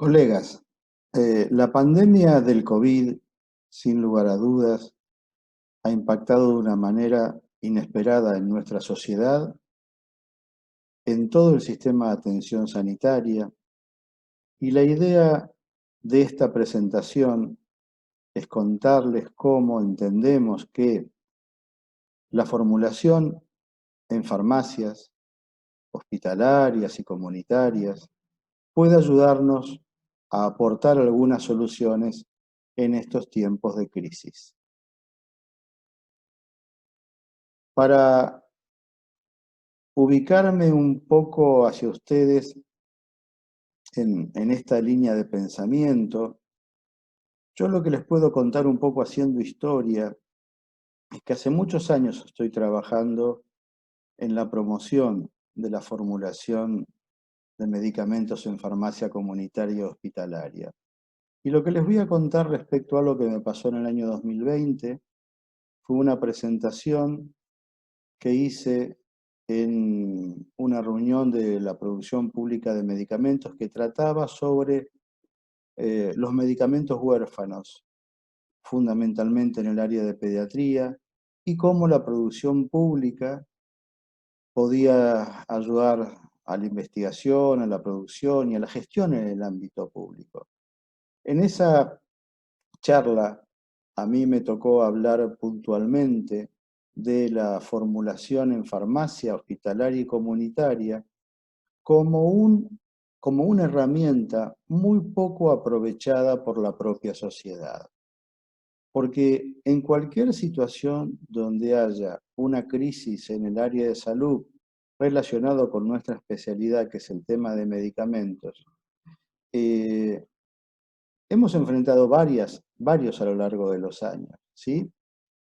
Colegas, la pandemia del COVID, sin lugar a dudas, ha impactado de una manera inesperada en nuestra sociedad, en todo el sistema de atención sanitaria, y la idea de esta presentación es contarles cómo entendemos que la formulación en farmacias hospitalarias y comunitarias puede ayudarnos a aportar algunas soluciones en estos tiempos de crisis. Para ubicarme un poco hacia ustedes en esta línea de pensamiento, yo lo que les puedo contar un poco haciendo historia es que hace muchos años estoy trabajando en la promoción de la formulación de medicamentos en farmacia comunitaria y hospitalaria. Y lo que les voy a contar respecto a lo que me pasó en el año 2020 fue una presentación que hice en una reunión de la producción pública de medicamentos que trataba sobre los medicamentos huérfanos, fundamentalmente en el área de pediatría, y cómo la producción pública podía ayudar a la investigación, a la producción y a la gestión en el ámbito público. En esa charla a mí me tocó hablar puntualmente de la formulación en farmacia hospitalaria y comunitaria como como una herramienta muy poco aprovechada por la propia sociedad. Porque en cualquier situación donde haya una crisis en el área de salud relacionado con nuestra especialidad, que es el tema de medicamentos, eh, hemos enfrentado varios a lo largo de los años, ¿sí?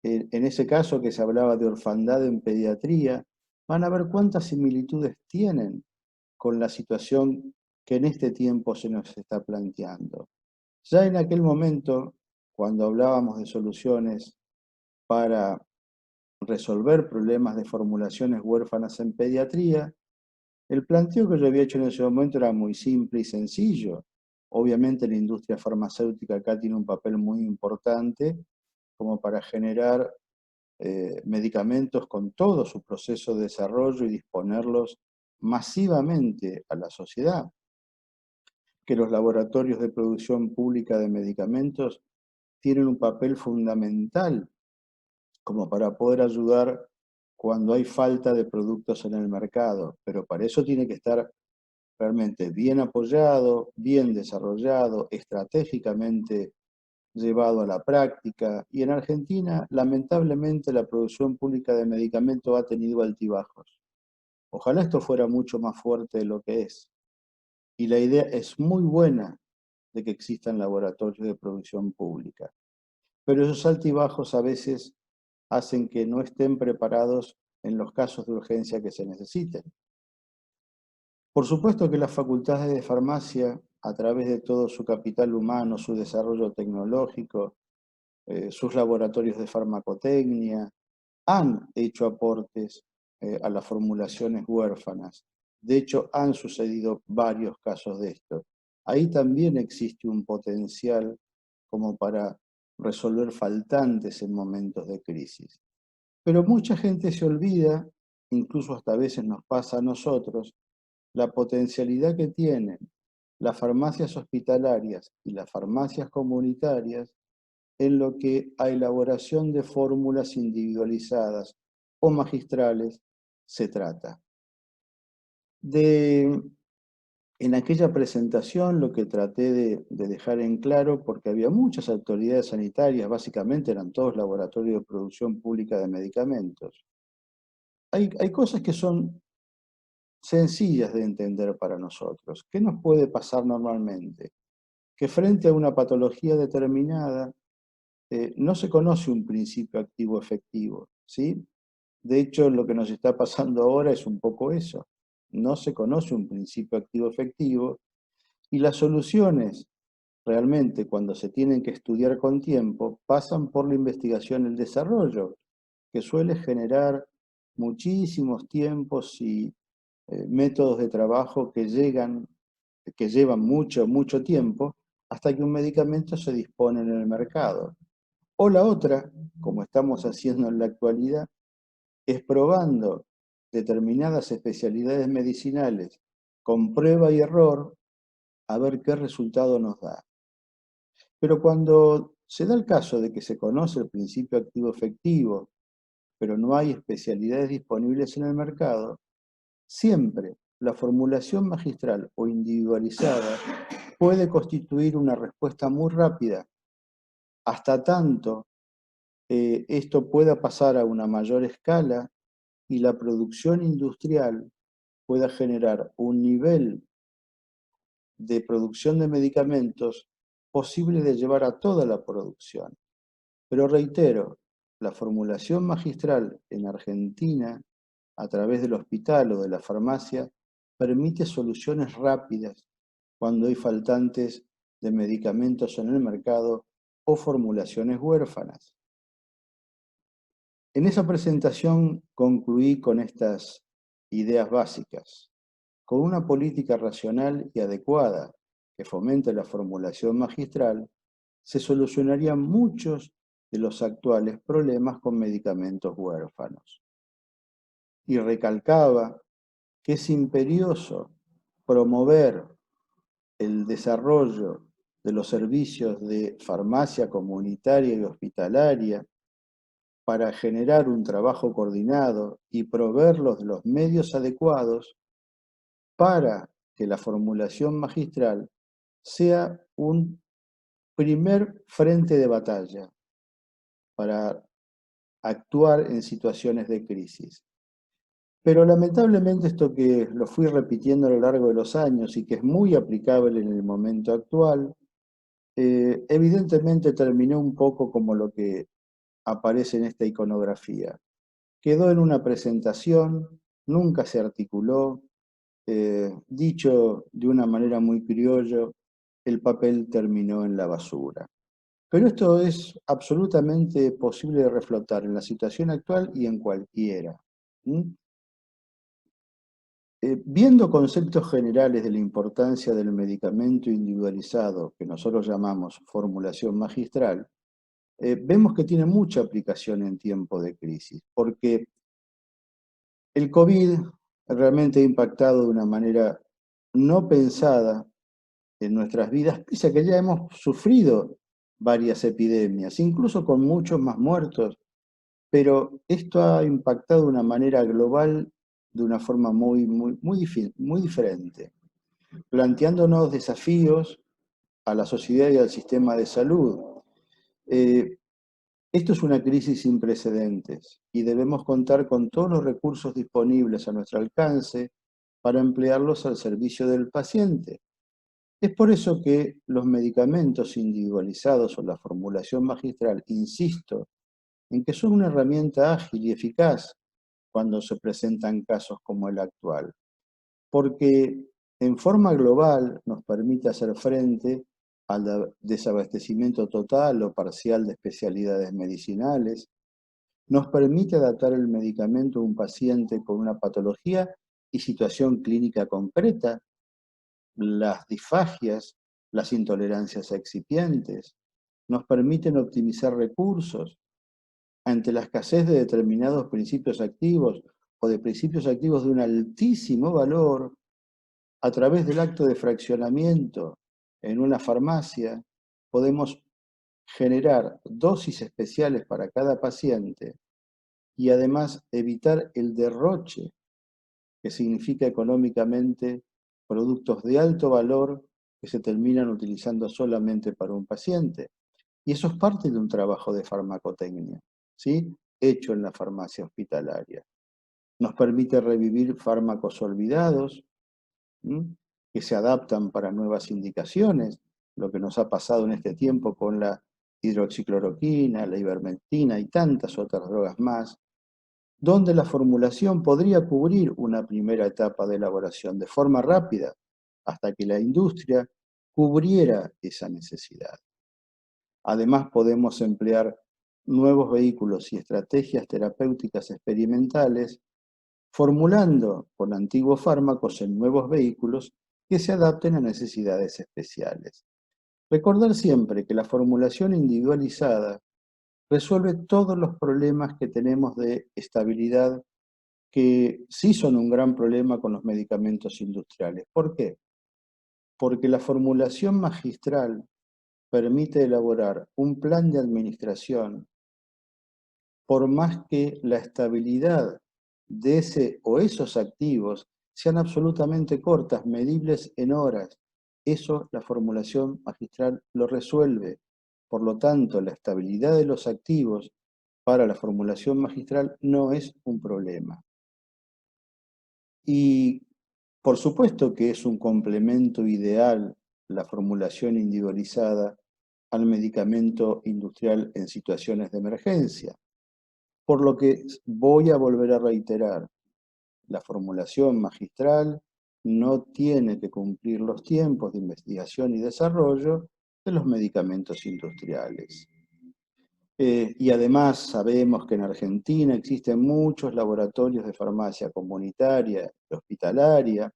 En ese caso que se hablaba de orfandad en pediatría, van a ver cuántas similitudes tienen con la situación que en este tiempo se nos está planteando. Ya en aquel momento, cuando hablábamos de soluciones para resolver problemas de formulaciones huérfanas en pediatría, el planteo que yo había hecho en ese momento era muy simple y sencillo. Obviamente la industria farmacéutica acá tiene un papel muy importante como para generar medicamentos con todo su proceso de desarrollo y disponerlos masivamente a la sociedad, que los laboratorios de producción pública de medicamentos tienen un papel fundamental como para poder ayudar cuando hay falta de productos en el mercado, pero para eso tiene que estar realmente bien apoyado, bien desarrollado, estratégicamente llevado a la práctica. Y en Argentina, lamentablemente, la producción pública de medicamentos ha tenido altibajos. Ojalá esto fuera mucho más fuerte de lo que es. Y la idea es muy buena de que existan laboratorios de producción pública. Pero esos altibajos a veces hacen que no estén preparados en los casos de urgencia que se necesiten. Por supuesto que las facultades de farmacia, a través de todo su capital humano, su desarrollo tecnológico, sus laboratorios de farmacotecnia, han hecho aportes a las formulaciones huérfanas. De hecho, han sucedido varios casos de esto. Ahí también existe un potencial como para resolver faltantes en momentos de crisis. Pero mucha gente se olvida, incluso hasta a veces nos pasa a nosotros, la potencialidad que tienen las farmacias hospitalarias y las farmacias comunitarias en lo que a elaboración de fórmulas individualizadas o magistrales se trata. En aquella presentación lo que traté de dejar en claro, porque había muchas autoridades sanitarias, básicamente eran todos laboratorios de producción pública de medicamentos, hay cosas que son sencillas de entender para nosotros. ¿Qué nos puede pasar normalmente? Que frente a una patología determinada no se conoce un principio activo efectivo, ¿sí? De hecho, lo que nos está pasando ahora es un poco eso. No se conoce un principio activo efectivo y las soluciones realmente cuando se tienen que estudiar con tiempo pasan por la investigación y el desarrollo, que suele generar muchísimos tiempos y métodos de trabajo que llegan que llevan mucho, mucho tiempo hasta que un medicamento se dispone en el mercado. O la otra, como estamos haciendo en la actualidad, es probando determinadas especialidades medicinales con prueba y error a ver qué resultado nos da. Pero cuando se da el caso de que se conoce el principio activo efectivo, pero no hay especialidades disponibles en el mercado, siempre la formulación magistral o individualizada puede constituir una respuesta muy rápida, hasta tanto esto pueda pasar a una mayor escala y la producción industrial pueda generar un nivel de producción de medicamentos posible de llevar a toda la producción. Pero reitero, la formulación magistral en Argentina, a través del hospital o de la farmacia, permite soluciones rápidas cuando hay faltantes de medicamentos en el mercado o formulaciones huérfanas. En esa presentación concluí con estas ideas básicas. Con una política racional y adecuada que fomente la formulación magistral, se solucionarían muchos de los actuales problemas con medicamentos huérfanos. Y recalcaba que es imperioso promover el desarrollo de los servicios de farmacia comunitaria y hospitalaria para generar un trabajo coordinado y proveerlos de los medios adecuados para que la formulación magistral sea un primer frente de batalla para actuar en situaciones de crisis. Pero lamentablemente esto que lo fui repitiendo a lo largo de los años y que es muy aplicable en el momento actual, evidentemente terminó un poco como lo que aparece en esta iconografía. Quedó en una presentación, nunca se articuló, dicho de una manera muy criollo, el papel terminó en la basura. Pero esto es absolutamente posible de reflotar en la situación actual y en cualquiera. Viendo conceptos generales de la importancia del medicamento individualizado, que nosotros llamamos formulación magistral, vemos que tiene mucha aplicación en tiempo de crisis, porque el COVID realmente ha impactado de una manera no pensada en nuestras vidas, pese a que ya hemos sufrido varias epidemias, incluso con muchos más muertos, pero esto ha impactado de una manera global, de una forma muy diferente, planteándonos desafíos a la sociedad y al sistema de salud. Esto es una crisis sin precedentes y debemos contar con todos los recursos disponibles a nuestro alcance para emplearlos al servicio del paciente. Es por eso que los medicamentos individualizados o la formulación magistral, insisto, en que son una herramienta ágil y eficaz cuando se presentan casos como el actual, porque en forma global nos permite hacer frente al desabastecimiento total o parcial de especialidades medicinales, nos permite adaptar el medicamento a un paciente con una patología y situación clínica concreta, las disfagias, las intolerancias a excipientes, nos permiten optimizar recursos ante la escasez de determinados principios activos o de principios activos de un altísimo valor. A través del acto de fraccionamiento en una farmacia, podemos generar dosis especiales para cada paciente y además evitar el derroche que significa económicamente productos de alto valor que se terminan utilizando solamente para un paciente. Y eso es parte de un trabajo de farmacotecnia, ¿sí? Hecho en la farmacia hospitalaria. Nos permite revivir fármacos olvidados, que se adaptan para nuevas indicaciones, lo que nos ha pasado en este tiempo con la hidroxicloroquina, la ivermectina y tantas otras drogas más, donde la formulación podría cubrir una primera etapa de elaboración de forma rápida, hasta que la industria cubriera esa necesidad. Además, podemos emplear nuevos vehículos y estrategias terapéuticas experimentales, formulando con antiguos fármacos en nuevos vehículos que se adapten a necesidades especiales. Recordar siempre que la formulación individualizada resuelve todos los problemas que tenemos de estabilidad, que sí son un gran problema con los medicamentos industriales. ¿Por qué? Porque la formulación magistral permite elaborar un plan de administración, por más que la estabilidad de ese o esos activos sean absolutamente cortas, medibles en horas. Eso la formulación magistral lo resuelve. Por lo tanto, la estabilidad de los activos para la formulación magistral no es un problema. Y por supuesto que es un complemento ideal la formulación individualizada al medicamento industrial en situaciones de emergencia. Por lo que voy a volver a reiterar, la formulación magistral no tiene que cumplir los tiempos de investigación y desarrollo de los medicamentos industriales. Y además sabemos que en Argentina existen muchos laboratorios de farmacia comunitaria y hospitalaria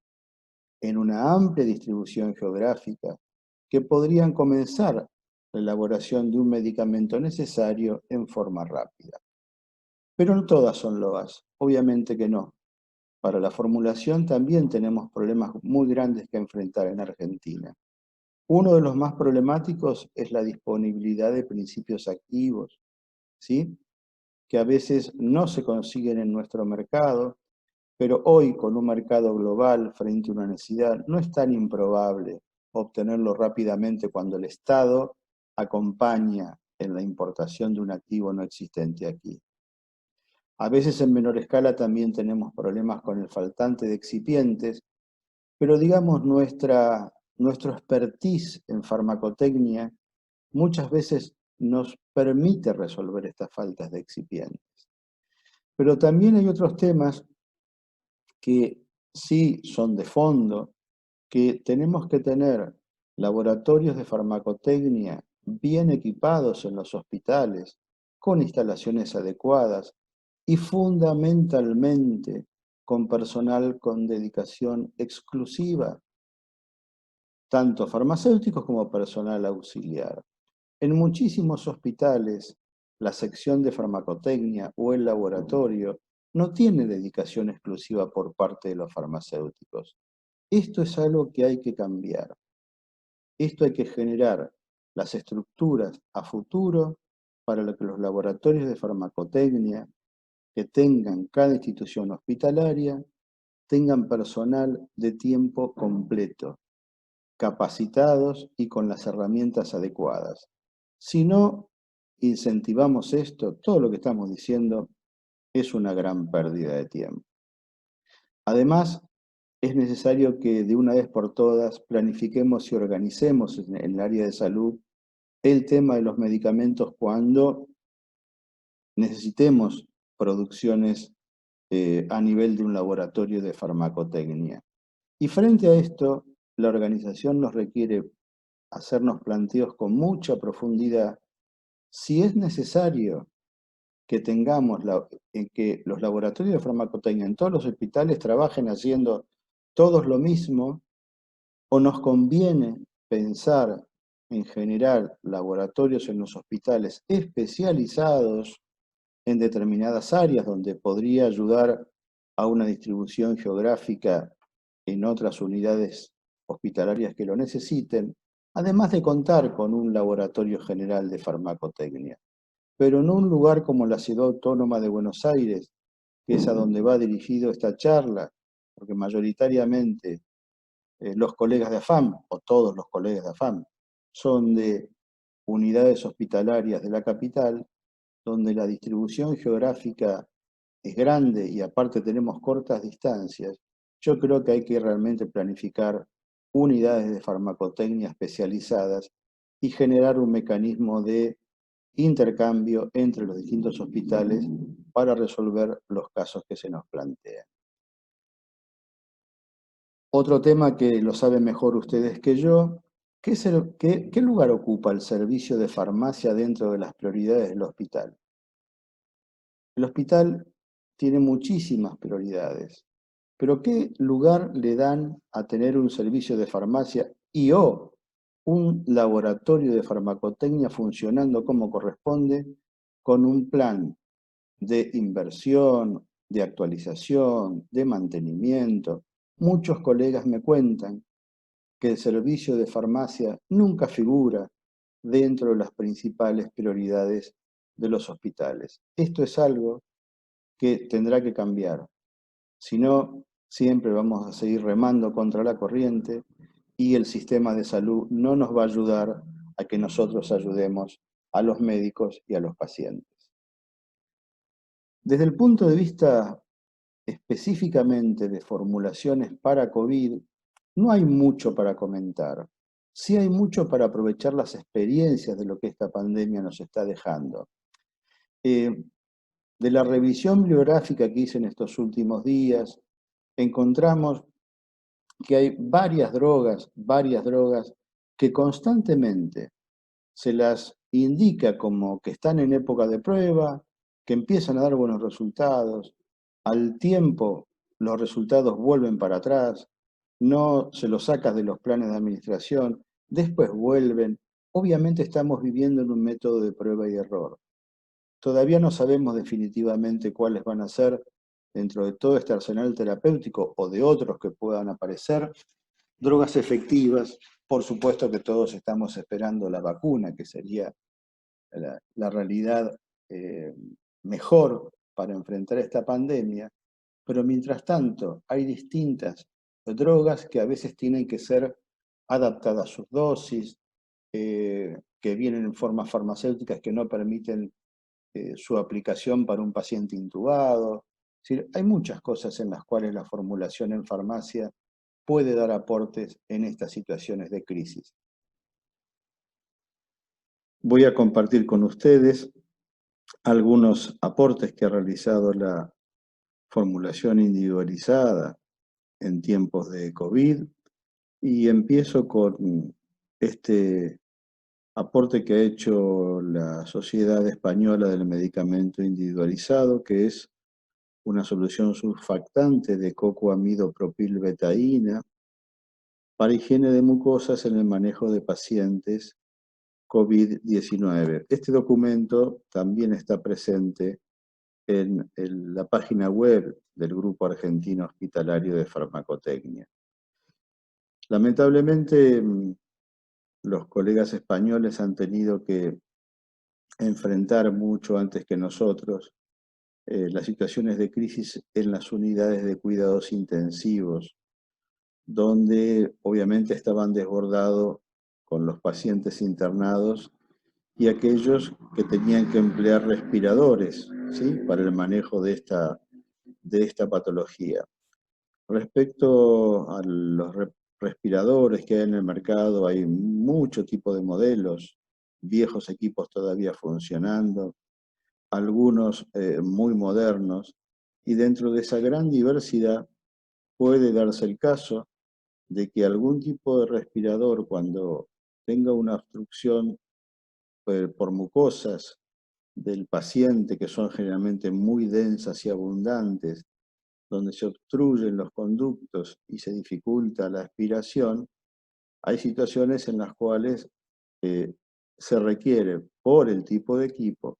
en una amplia distribución geográfica que podrían comenzar la elaboración de un medicamento necesario en forma rápida. Pero no todas son loas, obviamente que no. Para la formulación también tenemos problemas muy grandes que enfrentar en Argentina. Uno de los más problemáticos es la disponibilidad de principios activos, ¿sí? Que a veces no se consiguen en nuestro mercado, pero hoy con un mercado global frente a una necesidad no es tan improbable obtenerlo rápidamente cuando el Estado acompaña en la importación de un activo no existente aquí. A veces en menor escala también tenemos problemas con el faltante de excipientes, pero digamos nuestro expertise en farmacotecnia muchas veces nos permite resolver estas faltas de excipientes. Pero también hay otros temas que sí son de fondo, que tenemos que tener laboratorios de farmacotecnia bien equipados en los hospitales, con instalaciones adecuadas y fundamentalmente con personal con dedicación exclusiva, tanto farmacéuticos como personal auxiliar. En muchísimos hospitales, la sección de farmacotecnia o el laboratorio no tiene dedicación exclusiva por parte de los farmacéuticos. Esto es algo que hay que cambiar. Esto hay que generar las estructuras a futuro para que los laboratorios de farmacotecnia que tengan cada institución hospitalaria tengan personal de tiempo completo, capacitados y con las herramientas adecuadas. Si no incentivamos esto, todo lo que estamos diciendo es una gran pérdida de tiempo. Además, es necesario que de una vez por todas planifiquemos y organicemos en el área de salud el tema de los medicamentos cuando necesitemos producciones a nivel de un laboratorio de farmacotecnia. Y frente a esto, la organización nos requiere hacernos planteos con mucha profundidad si es necesario que tengamos en que los laboratorios de farmacotecnia en todos los hospitales trabajen haciendo todos lo mismo, o nos conviene pensar en generar laboratorios en los hospitales especializados en determinadas áreas donde podría ayudar a una distribución geográfica en otras unidades hospitalarias que lo necesiten, además de contar con un laboratorio general de farmacotecnia. Pero en un lugar como la Ciudad Autónoma de Buenos Aires, que es a donde va dirigido esta charla, porque mayoritariamente los colegas de AFAM, o todos los colegas de AFAM, son de unidades hospitalarias de la capital, donde la distribución geográfica es grande y aparte tenemos cortas distancias. Yo creo que hay que realmente planificar unidades de farmacotecnia especializadas y generar un mecanismo de intercambio entre los distintos hospitales para resolver los casos que se nos plantean. Otro tema que lo saben mejor ustedes que yo, ¿qué lugar ocupa el servicio de farmacia dentro de las prioridades del hospital? El hospital tiene muchísimas prioridades. Pero ¿qué lugar le dan a tener un servicio de farmacia y o un laboratorio de farmacotecnia funcionando como corresponde, con un plan de inversión, de actualización, de mantenimiento? Muchos colegas me cuentan que el servicio de farmacia nunca figura dentro de las principales prioridades de los hospitales. Esto es algo que tendrá que cambiar. Si no, siempre vamos a seguir remando contra la corriente y el sistema de salud no nos va a ayudar a que nosotros ayudemos a los médicos y a los pacientes. Desde el punto de vista específicamente de formulaciones para COVID, no hay mucho para comentar. Sí hay mucho para aprovechar las experiencias de lo que esta pandemia nos está dejando. De la revisión bibliográfica que hice en estos últimos días, encontramos que hay varias drogas que constantemente se las indica como que están en época de prueba, que empiezan a dar buenos resultados, al tiempo los resultados vuelven para atrás, no se los sacas de los planes de administración, después vuelven. Obviamente estamos viviendo en un método de prueba y error. Todavía no sabemos definitivamente cuáles van a ser, dentro de todo este arsenal terapéutico o de otros que puedan aparecer, drogas efectivas. Por supuesto que todos estamos esperando la vacuna, que sería la realidad mejor para enfrentar esta pandemia, pero mientras tanto hay distintas drogas que a veces tienen que ser adaptadas a sus dosis, que vienen en formas farmacéuticas que no permiten su aplicación para un paciente intubado. Es decir, hay muchas cosas en las cuales la formulación en farmacia puede dar aportes en estas situaciones de crisis. Voy a compartir con ustedes algunos aportes que ha realizado la formulación individualizada en tiempos de COVID y empiezo con este aporte que ha hecho la Sociedad Española del Medicamento Individualizado, que es una solución surfactante de cocoamidopropilbetaína para higiene de mucosas en el manejo de pacientes COVID-19. Este documento también está presente en la página web del Grupo Argentino Hospitalario de Farmacotecnia. Lamentablemente, los colegas españoles han tenido que enfrentar mucho antes que nosotros las situaciones de crisis en las unidades de cuidados intensivos, donde obviamente estaban desbordados con los pacientes internados y aquellos que tenían que emplear respiradores, ¿sí?, para el manejo de esta patología. Respecto a los respiradores que hay en el mercado, hay mucho tipo de modelos, viejos equipos todavía funcionando, algunos muy modernos, y dentro de esa gran diversidad puede darse el caso de que algún tipo de respirador, cuando tenga una obstrucción por mucosas del paciente, que son generalmente muy densas y abundantes, donde se obstruyen los conductos y se dificulta la aspiración, hay situaciones en las cuales se requiere, por el tipo de equipo,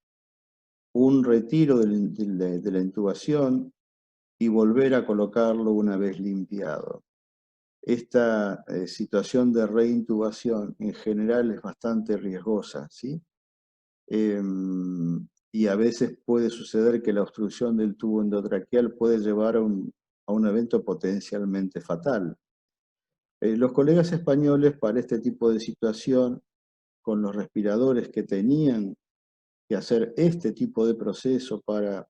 un retiro de la intubación y volver a colocarlo una vez limpiado. Esta situación de reintubación en general es bastante riesgosa, ¿sí? Y a veces puede suceder que la obstrucción del tubo endotraqueal puede llevar a un evento potencialmente fatal. Los colegas españoles, para este tipo de situación, con los respiradores que tenían que hacer este tipo de proceso para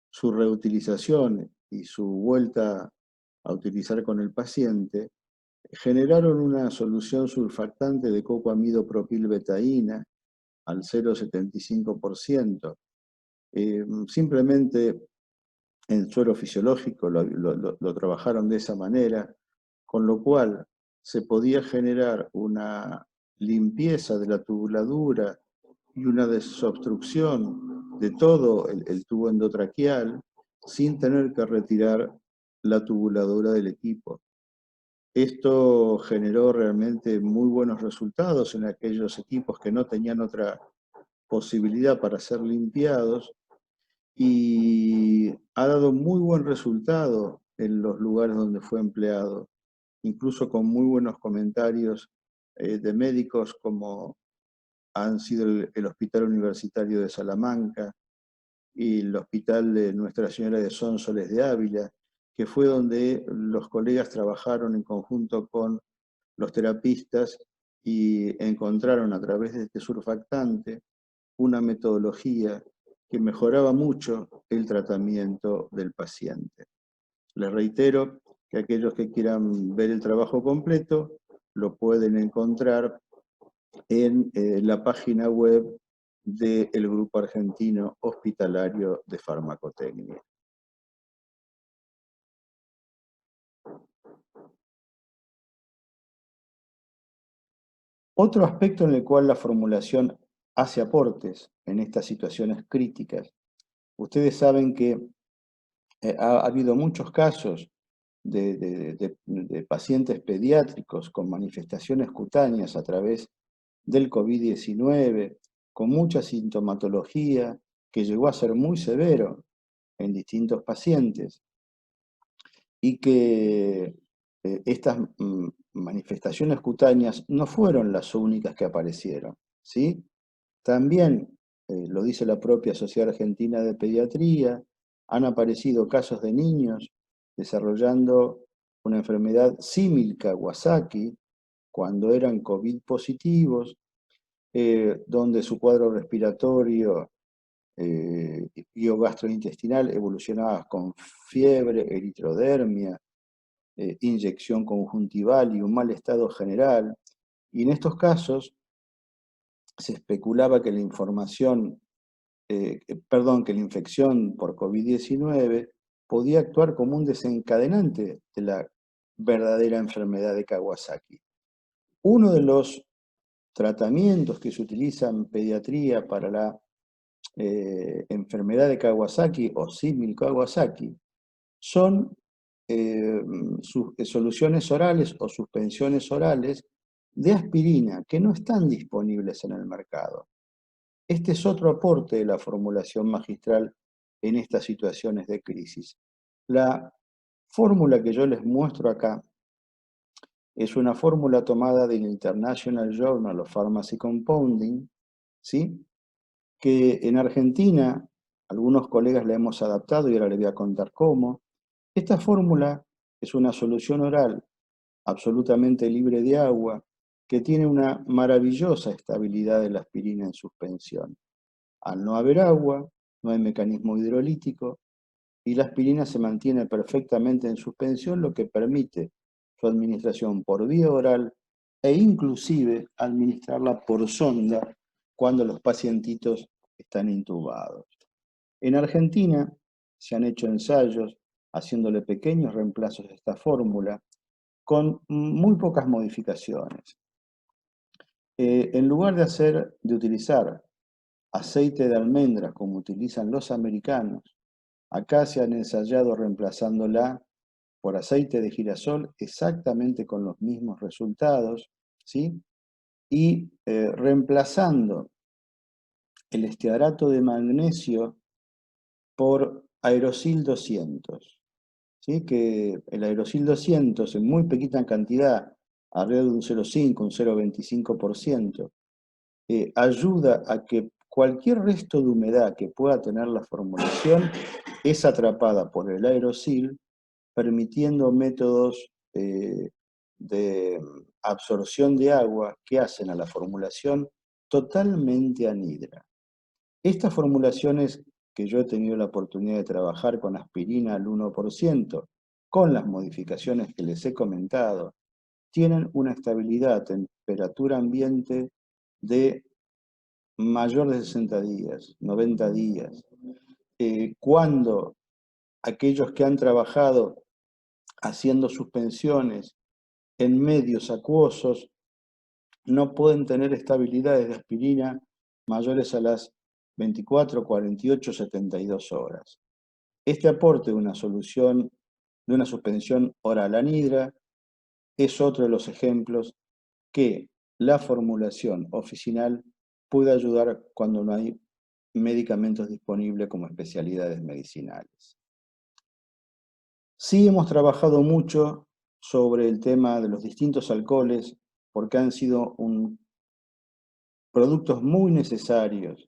su reutilización y su vuelta a utilizar con el paciente, generaron una solución surfactante de cocoamidopropilbetaína al 0,75%. Simplemente en suero fisiológico lo trabajaron de esa manera, con lo cual se podía generar una limpieza de la tubuladura y una desobstrucción de todo el tubo endotraqueal sin tener que retirar la tubuladora del equipo. Esto generó realmente muy buenos resultados en aquellos equipos que no tenían otra posibilidad para ser limpiados y ha dado muy buen resultado en los lugares donde fue empleado, incluso con muy buenos comentarios de médicos como han sido el Hospital Universitario de Salamanca y el Hospital de Nuestra Señora de Sonsoles de Ávila, que fue donde los colegas trabajaron en conjunto con los terapistas y encontraron a través de este surfactante una metodología que mejoraba mucho el tratamiento del paciente. Les reitero que aquellos que quieran ver el trabajo completo lo pueden encontrar en la página web del Grupo Argentino Hospitalario de Farmacotecnia. Otro aspecto en el cual la formulación hace aportes en estas situaciones críticas. Ustedes saben que ha habido muchos casos de pacientes pediátricos con manifestaciones cutáneas a través del COVID-19, con mucha sintomatología que llegó a ser muy severo en distintos pacientes y que estas manifestaciones cutáneas no fueron las únicas que aparecieron, ¿sí? También, lo dice la propia Sociedad Argentina de Pediatría, han aparecido casos de niños desarrollando una enfermedad símil Kawasaki cuando eran COVID positivos, donde su cuadro respiratorio y o gastrointestinal evolucionaba con fiebre, eritrodermia, inyección conjuntival y un mal estado general. Y en estos casos se especulaba que la que la infección por COVID-19 podía actuar como un desencadenante de la verdadera enfermedad de Kawasaki. Uno de los tratamientos que se utilizan en pediatría para la enfermedad de Kawasaki o símil Kawasaki son soluciones orales o suspensiones orales de aspirina que no están disponibles en el mercado. Este es otro aporte de la formulación magistral en estas situaciones de crisis. La fórmula que yo les muestro acá es una fórmula tomada del International Journal of Pharmacy Compounding, ¿sí? Que en Argentina algunos colegas la hemos adaptado y ahora les voy a contar cómo. Esta fórmula es una solución oral absolutamente libre de agua que tiene una maravillosa estabilidad de la aspirina en suspensión. Al no haber agua, no hay mecanismo hidrolítico y la aspirina se mantiene perfectamente en suspensión, lo que permite su administración por vía oral e inclusive administrarla por sonda cuando los pacientitos están intubados. En Argentina se han hecho ensayos haciéndole pequeños reemplazos de esta fórmula con muy pocas modificaciones. En lugar de utilizar aceite de almendras como utilizan los americanos, acá se han ensayado reemplazándola por aceite de girasol exactamente con los mismos resultados, ¿sí? Y reemplazando el estearato de magnesio por aerosil 200, ¿sí? Que el aerosil 200 en muy pequeña cantidad, alrededor de un 0,5, un 0,25%, ayuda a que cualquier resto de humedad que pueda tener la formulación es atrapada por el aerosil, permitiendo métodos de absorción de agua que hacen a la formulación totalmente anhidra. Estas formulaciones que yo he tenido la oportunidad de trabajar con aspirina al 1%, con las modificaciones que les he comentado, tienen una estabilidad a temperatura ambiente de mayor de 60 días, 90 días. Cuando aquellos que han trabajado haciendo suspensiones en medios acuosos no pueden tener estabilidades de aspirina mayores a las 24, 48, 72 horas. Este aporte de una solución de una suspensión oral anhidra, es otro de los ejemplos que la formulación oficinal puede ayudar cuando no hay medicamentos disponibles como especialidades medicinales. Sí hemos trabajado mucho sobre el tema de los distintos alcoholes porque han sido productos muy necesarios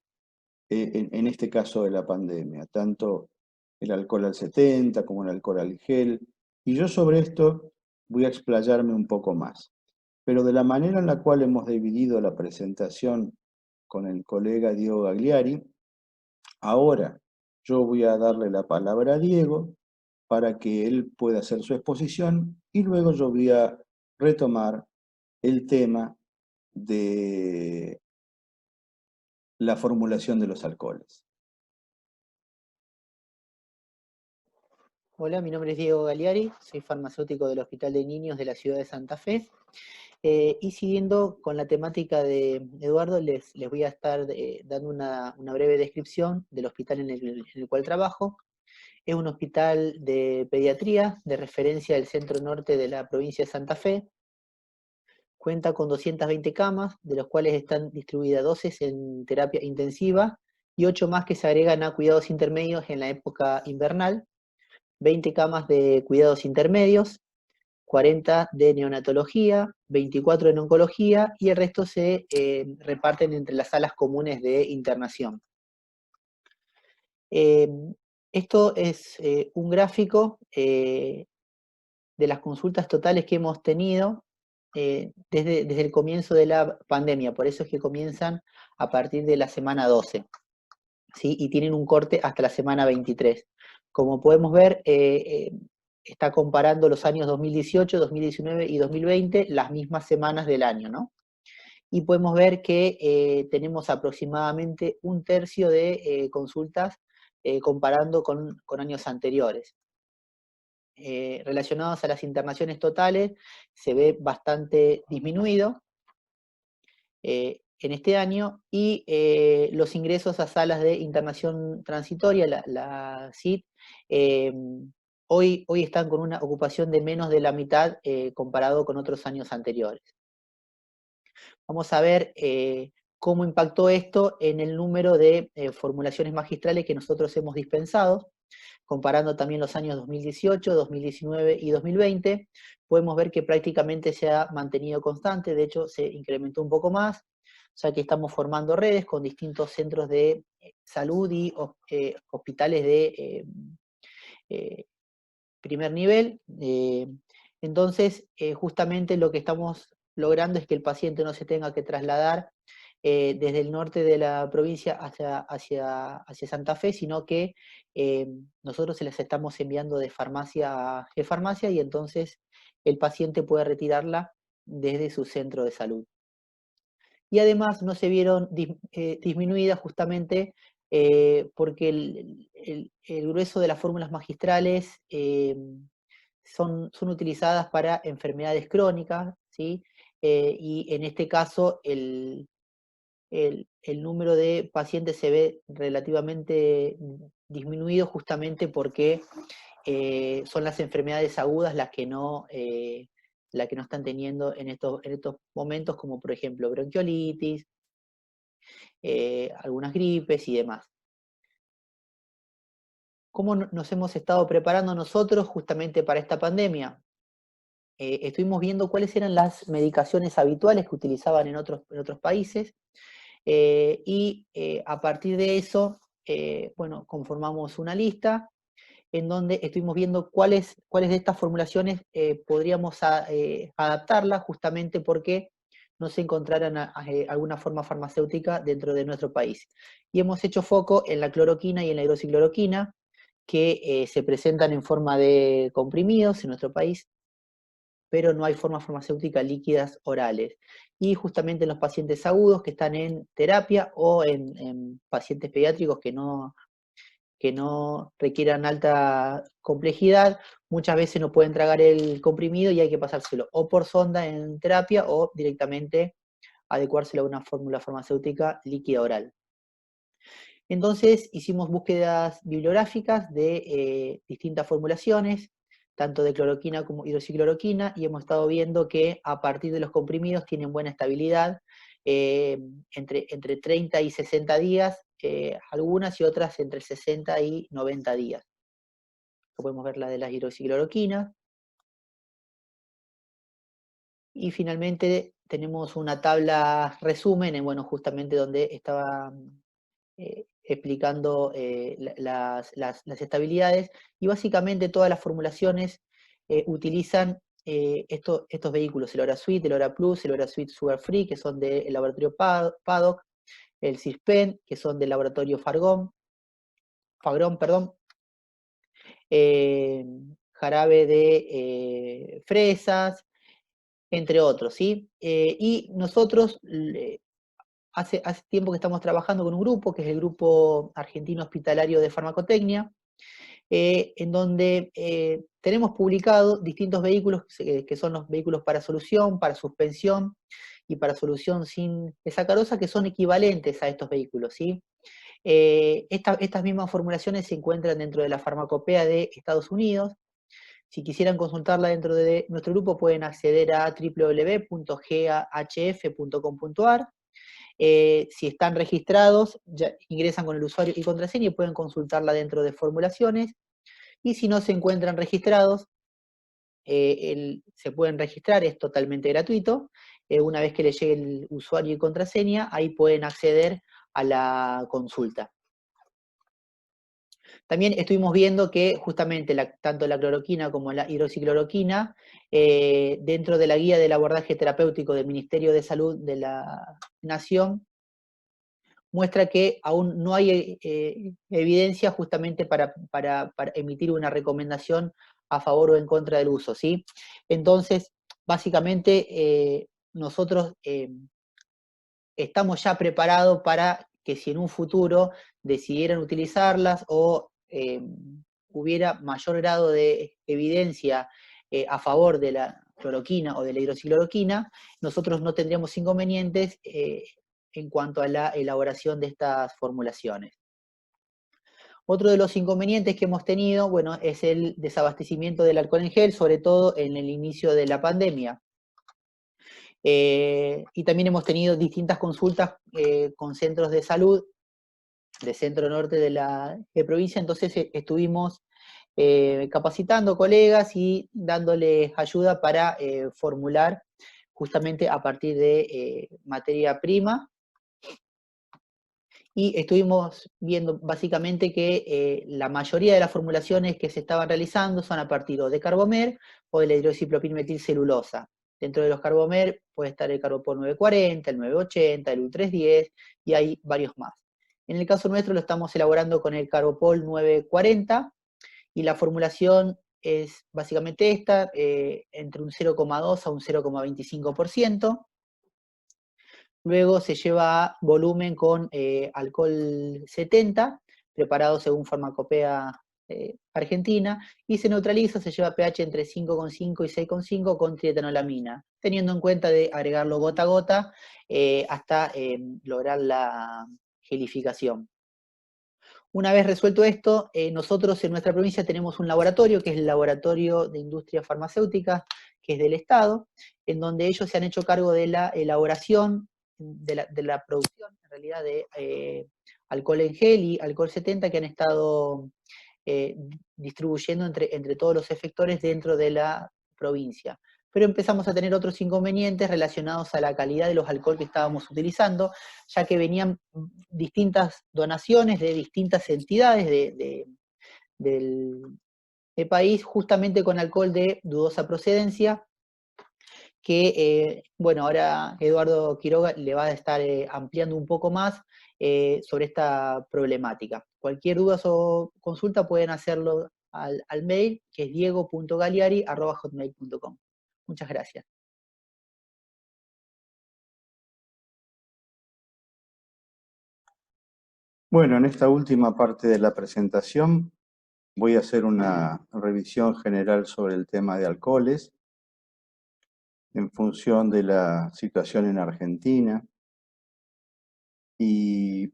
en este caso de la pandemia, tanto el alcohol al 70 como el alcohol al gel, y yo sobre esto voy a explayarme un poco más. Pero de la manera en la cual hemos dividido la presentación con el colega Diego Gagliari, ahora yo voy a darle la palabra a Diego para que él pueda hacer su exposición y luego yo voy a retomar el tema de la formulación de los alcoholes. Hola, mi nombre es Diego Gagliari, soy farmacéutico del Hospital de Niños de la ciudad de Santa Fe. Y siguiendo con la temática de Eduardo, les voy a estar dando una breve descripción del hospital en el cual trabajo. Es un hospital de pediatría, de referencia del centro norte de la provincia de Santa Fe. Cuenta con 220 camas, de los cuales están distribuidas 12 en terapia intensiva y 8 más que se agregan a cuidados intermedios en la época invernal, 20 camas de cuidados intermedios, 40 de neonatología, 24 en oncología y el resto se reparten entre las salas comunes de internación. Esto es un gráfico de las consultas totales que hemos tenido desde el comienzo de la pandemia, por eso es que comienzan a partir de la semana 12, ¿sí? Y tienen un corte hasta la semana 23. Como podemos ver, está comparando los años 2018, 2019 y 2020, las mismas semanas del año, ¿no? Y podemos ver que tenemos aproximadamente un tercio de consultas comparando con años anteriores. Relacionados a las internaciones totales, se ve bastante disminuido en este año, y los ingresos a salas de internación transitoria, la SIT, hoy están con una ocupación de menos de la mitad comparado con otros años anteriores. Vamos a ver cómo impactó esto en el número de formulaciones magistrales que nosotros hemos dispensado. Comparando también los años 2018, 2019 y 2020, podemos ver que prácticamente se ha mantenido constante, de hecho se incrementó un poco más, o sea que estamos formando redes con distintos centros de salud y hospitales de primer nivel. Entonces, justamente lo que estamos logrando es que el paciente no se tenga que trasladar desde el norte de la provincia hacia Santa Fe, sino que nosotros se las estamos enviando de farmacia a G-Farmacia y entonces el paciente puede retirarla desde su centro de salud. Y además no se vieron disminuidas justamente porque el grueso de las fórmulas magistrales son utilizadas para enfermedades crónicas, ¿sí? Y en este caso el número de pacientes se ve relativamente disminuido justamente porque son las enfermedades agudas las que no están teniendo en estos momentos, como por ejemplo bronquiolitis, algunas gripes y demás. ¿Cómo nos hemos estado preparando nosotros justamente para esta pandemia? Estuvimos viendo cuáles eran las medicaciones habituales que utilizaban en otros países, y a partir de eso, bueno, conformamos una lista en donde estuvimos viendo cuáles de estas formulaciones podríamos adaptarlas justamente porque no se encontraran alguna forma farmacéutica dentro de nuestro país. Y hemos hecho foco en la cloroquina y en la hidroxicloroquina, que se presentan en forma de comprimidos en nuestro país, pero no hay formas farmacéuticas líquidas orales. Y justamente en los pacientes agudos que están en terapia o en pacientes pediátricos que no requieran alta complejidad, muchas veces no pueden tragar el comprimido y hay que pasárselo o por sonda en terapia o directamente adecuárselo a una fórmula farmacéutica líquida oral. Entonces hicimos búsquedas bibliográficas de distintas formulaciones, tanto de cloroquina como hidroxicloroquina, y hemos estado viendo que a partir de los comprimidos tienen buena estabilidad, entre 30 y 60 días, algunas y otras entre 60 y 90 días. Podemos ver la de las hidroxicloroquinas. Y finalmente tenemos una tabla resumen, bueno, justamente donde estaba explicando las estabilidades, y básicamente todas las formulaciones utilizan estos vehículos, el OraSuite, el OraPlus, el OraSuite Sugar Free, que son del laboratorio Paddock, el Cispen, que son del laboratorio Fagrón, perdón, jarabe de fresas, entre otros, ¿sí? Y nosotros hace tiempo que estamos trabajando con un grupo, que es el Grupo Argentino Hospitalario de Farmacotecnia, en donde tenemos publicado distintos vehículos, que son los vehículos para solución, para suspensión y para solución sin sacarosa, que son equivalentes a estos vehículos, ¿sí? Estas mismas formulaciones se encuentran dentro de la farmacopea de Estados Unidos. Si quisieran consultarla dentro de nuestro grupo, pueden acceder a www.gahf.com.ar. Si están registrados, ya ingresan con el usuario y contraseña y pueden consultarla dentro de formulaciones. Y si no se encuentran registrados, se pueden registrar, es totalmente gratuito. Una vez que les llegue el usuario y contraseña, ahí pueden acceder a la consulta. También estuvimos viendo que justamente tanto la cloroquina como la hidroxicloroquina, dentro de la guía del abordaje terapéutico del Ministerio de Salud de la Nación, muestra que aún no hay evidencia justamente para emitir una recomendación a favor o en contra del uso, ¿sí? Entonces, básicamente, nosotros estamos ya preparados para que si en un futuro decidieran utilizarlas o hubiera mayor grado de evidencia a favor de la cloroquina o de la hidroxicloroquina, nosotros no tendríamos inconvenientes en cuanto a la elaboración de estas formulaciones. Otro de los inconvenientes que hemos tenido, bueno, es el desabastecimiento del alcohol en gel, sobre todo en el inicio de la pandemia. Y también hemos tenido distintas consultas con centros de salud de centro norte de la provincia, entonces estuvimos capacitando colegas y dándoles ayuda para formular justamente a partir de materia prima. Y estuvimos viendo básicamente que la mayoría de las formulaciones que se estaban realizando son a partir de Carbomer o de la hidroxipropilmetilcelulosa. Dentro de los Carbomer puede estar el Carbopol 940, el 980, el U310 y hay varios más. En el caso nuestro lo estamos elaborando con el Carbopol 940 y la formulación es básicamente esta, entre un 0,2 a un 0,25%. Luego se lleva a volumen con alcohol 70, preparado según farmacopea argentina, y se neutraliza, se lleva pH entre 5,5 y 6,5 con trietanolamina, teniendo en cuenta de agregarlo gota a gota hasta lograr la gelificación. Una vez resuelto esto, nosotros en nuestra provincia tenemos un laboratorio, que es el Laboratorio de Industria Farmacéutica, que es del Estado, en donde ellos se han hecho cargo de la elaboración, de la producción, en realidad, de alcohol en gel y alcohol 70, que han estado distribuyendo entre todos los efectores dentro de la provincia. Pero empezamos a tener otros inconvenientes relacionados a la calidad de los alcohol que estábamos utilizando, ya que venían distintas donaciones de distintas entidades del país, justamente con alcohol de dudosa procedencia, que, bueno, ahora Eduardo Quiroga le va a estar ampliando un poco más sobre esta problemática. Cualquier duda o consulta pueden hacerlo al mail, que es diego.galiari@hotmail.com. Muchas gracias. Bueno, en esta última parte de la presentación voy a hacer una revisión general sobre el tema de alcoholes en función de la situación en Argentina. Y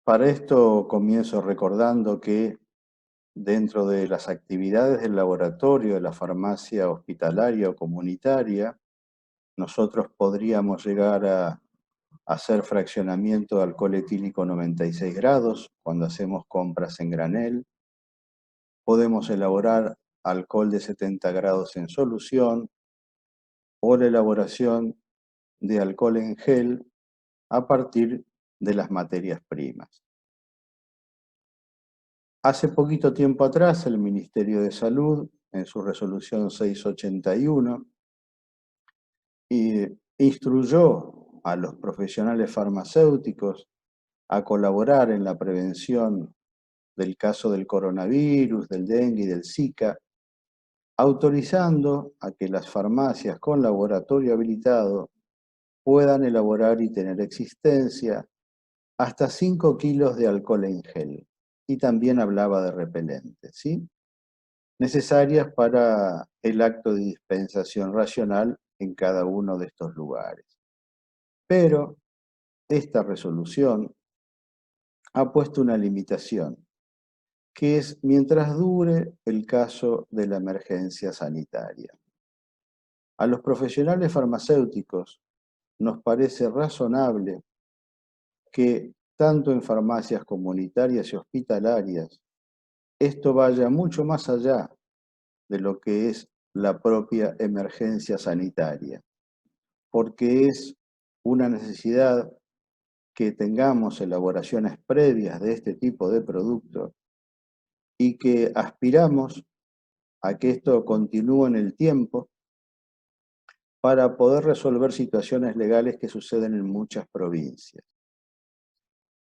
para esto comienzo recordando que dentro de las actividades del laboratorio de la farmacia hospitalaria o comunitaria, nosotros podríamos llegar a hacer fraccionamiento de alcohol etílico 96 grados cuando hacemos compras en granel. Podemos elaborar alcohol de 70 grados en solución o la elaboración de alcohol en gel a partir de las materias primas. Hace poquito tiempo atrás, el Ministerio de Salud, en su resolución 681, instruyó a los profesionales farmacéuticos a colaborar en la prevención del caso del coronavirus, del dengue y del Zika, autorizando a que las farmacias con laboratorio habilitado puedan elaborar y tener existencia hasta 5 kilos de alcohol en gel. Y también hablaba de repelentes, ¿sí? Necesarias para el acto de dispensación racional en cada uno de estos lugares. Pero esta resolución ha puesto una limitación, que es mientras dure el caso de la emergencia sanitaria. A los profesionales farmacéuticos nos parece razonable que tanto en farmacias comunitarias y hospitalarias, esto vaya mucho más allá de lo que es la propia emergencia sanitaria, porque es una necesidad que tengamos elaboraciones previas de este tipo de productos y que aspiramos a que esto continúe en el tiempo para poder resolver situaciones legales que suceden en muchas provincias.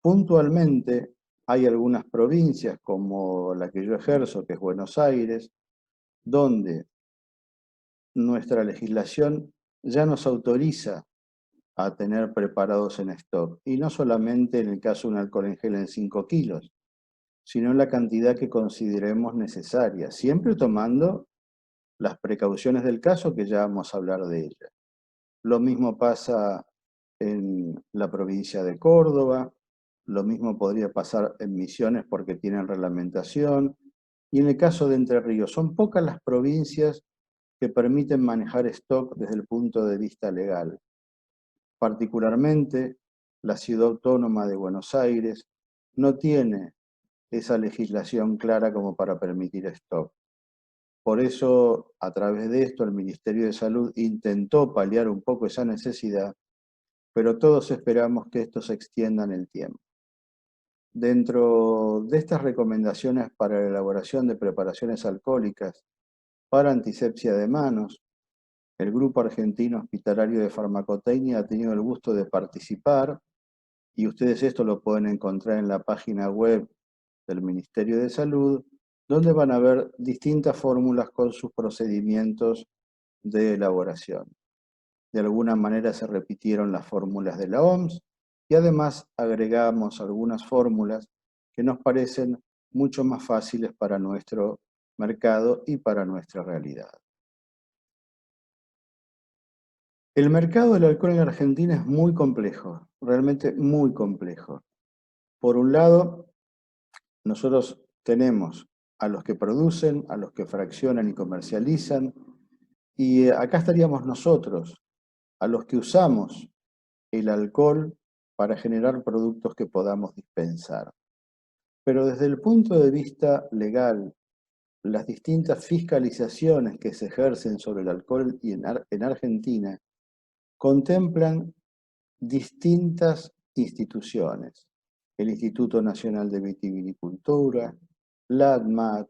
Puntualmente, hay algunas provincias, como la que yo ejerzo, que es Buenos Aires, donde nuestra legislación ya nos autoriza a tener preparados en stock. Y no solamente en el caso de un alcohol en gel en 5 kilos, sino en la cantidad que consideremos necesaria, siempre tomando las precauciones del caso, que ya vamos a hablar de ellas. Lo mismo pasa en la provincia de Córdoba, lo mismo podría pasar en Misiones porque tienen reglamentación, y en el caso de Entre Ríos, son pocas las provincias que permiten manejar stock desde el punto de vista legal. Particularmente, la ciudad autónoma de Buenos Aires no tiene esa legislación clara como para permitir stock. Por eso, a través de esto, el Ministerio de Salud intentó paliar un poco esa necesidad, pero todos esperamos que esto se extienda en el tiempo. Dentro de estas recomendaciones para la elaboración de preparaciones alcohólicas para antisepsia de manos, el Grupo Argentino Hospitalario de Farmacotecnia ha tenido el gusto de participar, y ustedes esto lo pueden encontrar en la página web del Ministerio de Salud, donde van a ver distintas fórmulas con sus procedimientos de elaboración. De alguna manera se repitieron las fórmulas de la OMS y además agregamos algunas fórmulas que nos parecen mucho más fáciles para nuestro mercado y para nuestra realidad. El mercado del alcohol en Argentina es muy complejo, realmente muy complejo. Por un lado, nosotros tenemos a los que producen, a los que fraccionan y comercializan, y acá estaríamos nosotros, a los que usamos el alcohol para generar productos que podamos dispensar. Pero desde el punto de vista legal, las distintas fiscalizaciones que se ejercen sobre el alcohol en Argentina contemplan distintas instituciones: el Instituto Nacional de Vitivinicultura, la ANMAT,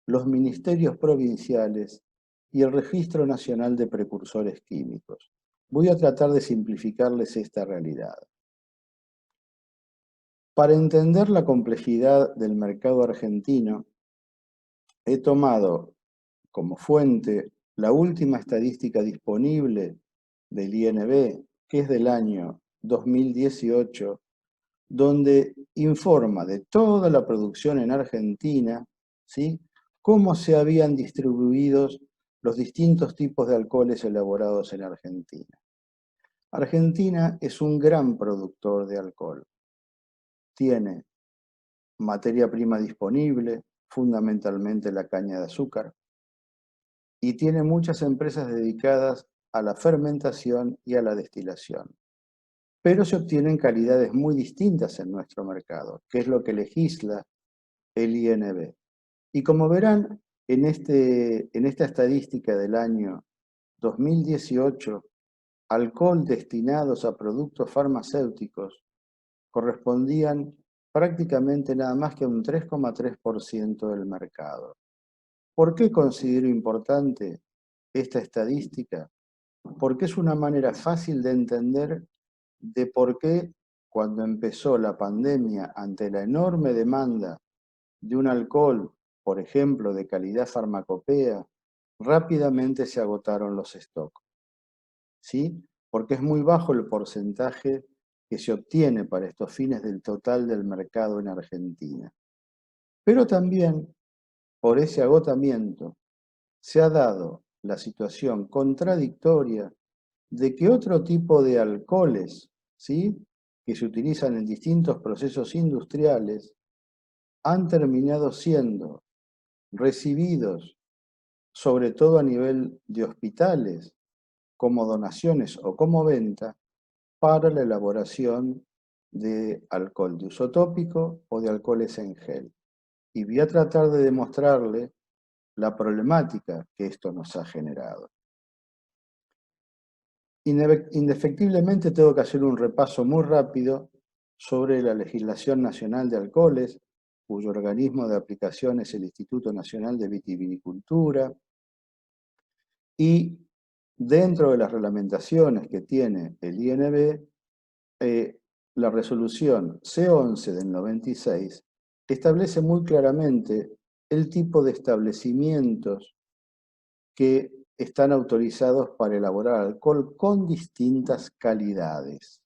los ministerios provinciales y el Registro Nacional de Precursores Químicos. Voy a tratar de simplificarles esta realidad. Para entender la complejidad del mercado argentino, he tomado como fuente la última estadística disponible del INB, que es del año 2018, donde informa de toda la producción en Argentina, ¿sí?, cómo se habían distribuido los distintos tipos de alcoholes elaborados en Argentina. Argentina es un gran productor de alcohol. Tiene materia prima disponible, fundamentalmente la caña de azúcar, y tiene muchas empresas dedicadas a la fermentación y a la destilación. Pero se obtienen calidades muy distintas en nuestro mercado, que es lo que legisla el INB. Y como verán, en esta estadística del año 2018, alcohol destinados a productos farmacéuticos correspondían prácticamente nada más que a un 3,3% del mercado. ¿Por qué considero importante esta estadística? Porque es una manera fácil de entender de por qué cuando empezó la pandemia ante la enorme demanda de un alcohol, por ejemplo, de calidad farmacopea, rápidamente se agotaron los stocks. ¿Sí? Porque es muy bajo el porcentaje que se obtiene para estos fines del total del mercado en Argentina. Pero también por ese agotamiento se ha dado la situación contradictoria de que otro tipo de alcoholes, ¿sí?, que se utilizan en distintos procesos industriales, han terminado siendo recibidos, sobre todo a nivel de hospitales, como donaciones o como venta, para la elaboración de alcohol de uso tópico o de alcoholes en gel. Y voy a tratar de demostrarle la problemática que esto nos ha generado. Indefectiblemente tengo que hacer un repaso muy rápido sobre la legislación nacional de alcoholes, cuyo organismo de aplicación es el Instituto Nacional de Vitivinicultura, y dentro de las reglamentaciones que tiene el INB, la resolución C11 del 96 establece muy claramente el tipo de establecimientos que están autorizados para elaborar alcohol con distintas calidades.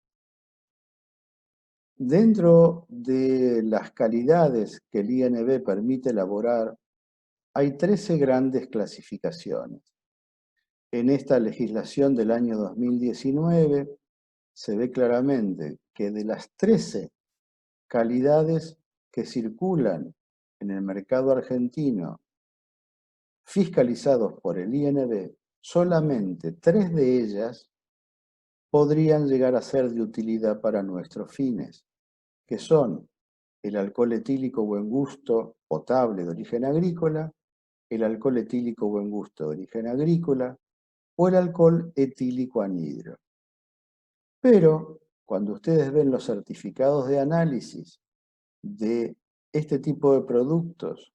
Dentro de las calidades que el INB permite elaborar, hay 13 grandes clasificaciones. En esta legislación del año 2019 se ve claramente que de las 13 calidades que circulan en el mercado argentino fiscalizados por el INB, solamente 3 de ellas podrían llegar a ser de utilidad para nuestros fines, que son el alcohol etílico buen gusto potable de origen agrícola, el alcohol etílico buen gusto de origen agrícola o el alcohol etílico anhidro. Pero cuando ustedes ven los certificados de análisis de este tipo de productos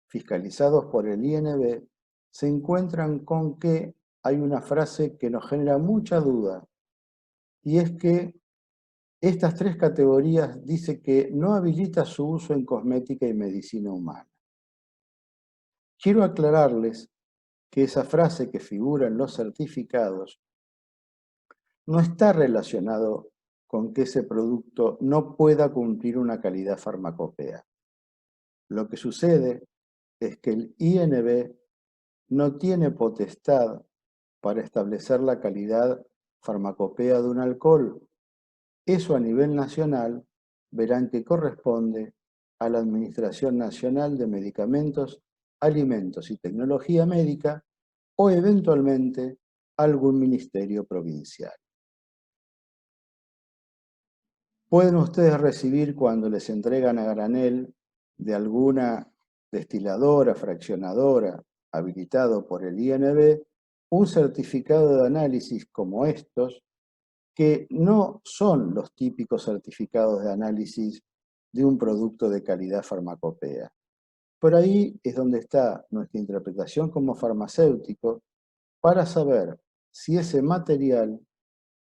fiscalizados por el INB, se encuentran con que hay una frase que nos genera mucha duda, y es que estas 3 categorías dice que no habilita su uso en cosmética y medicina humana. Quiero aclararles que esa frase que figura en los certificados no está relacionado con que ese producto no pueda cumplir una calidad farmacopea. Lo que sucede es que el INB no tiene potestad para establecer la calidad farmacopea de un alcohol. Eso a nivel nacional verán que corresponde a la Administración Nacional de Medicamentos, Alimentos y Tecnología Médica o eventualmente algún ministerio provincial. Pueden ustedes recibir cuando les entregan a granel de alguna destiladora, fraccionadora, habilitado por el INB, un certificado de análisis como estos, que no son los típicos certificados de análisis de un producto de calidad farmacopea. Por ahí es donde está nuestra interpretación como farmacéutico para saber si ese material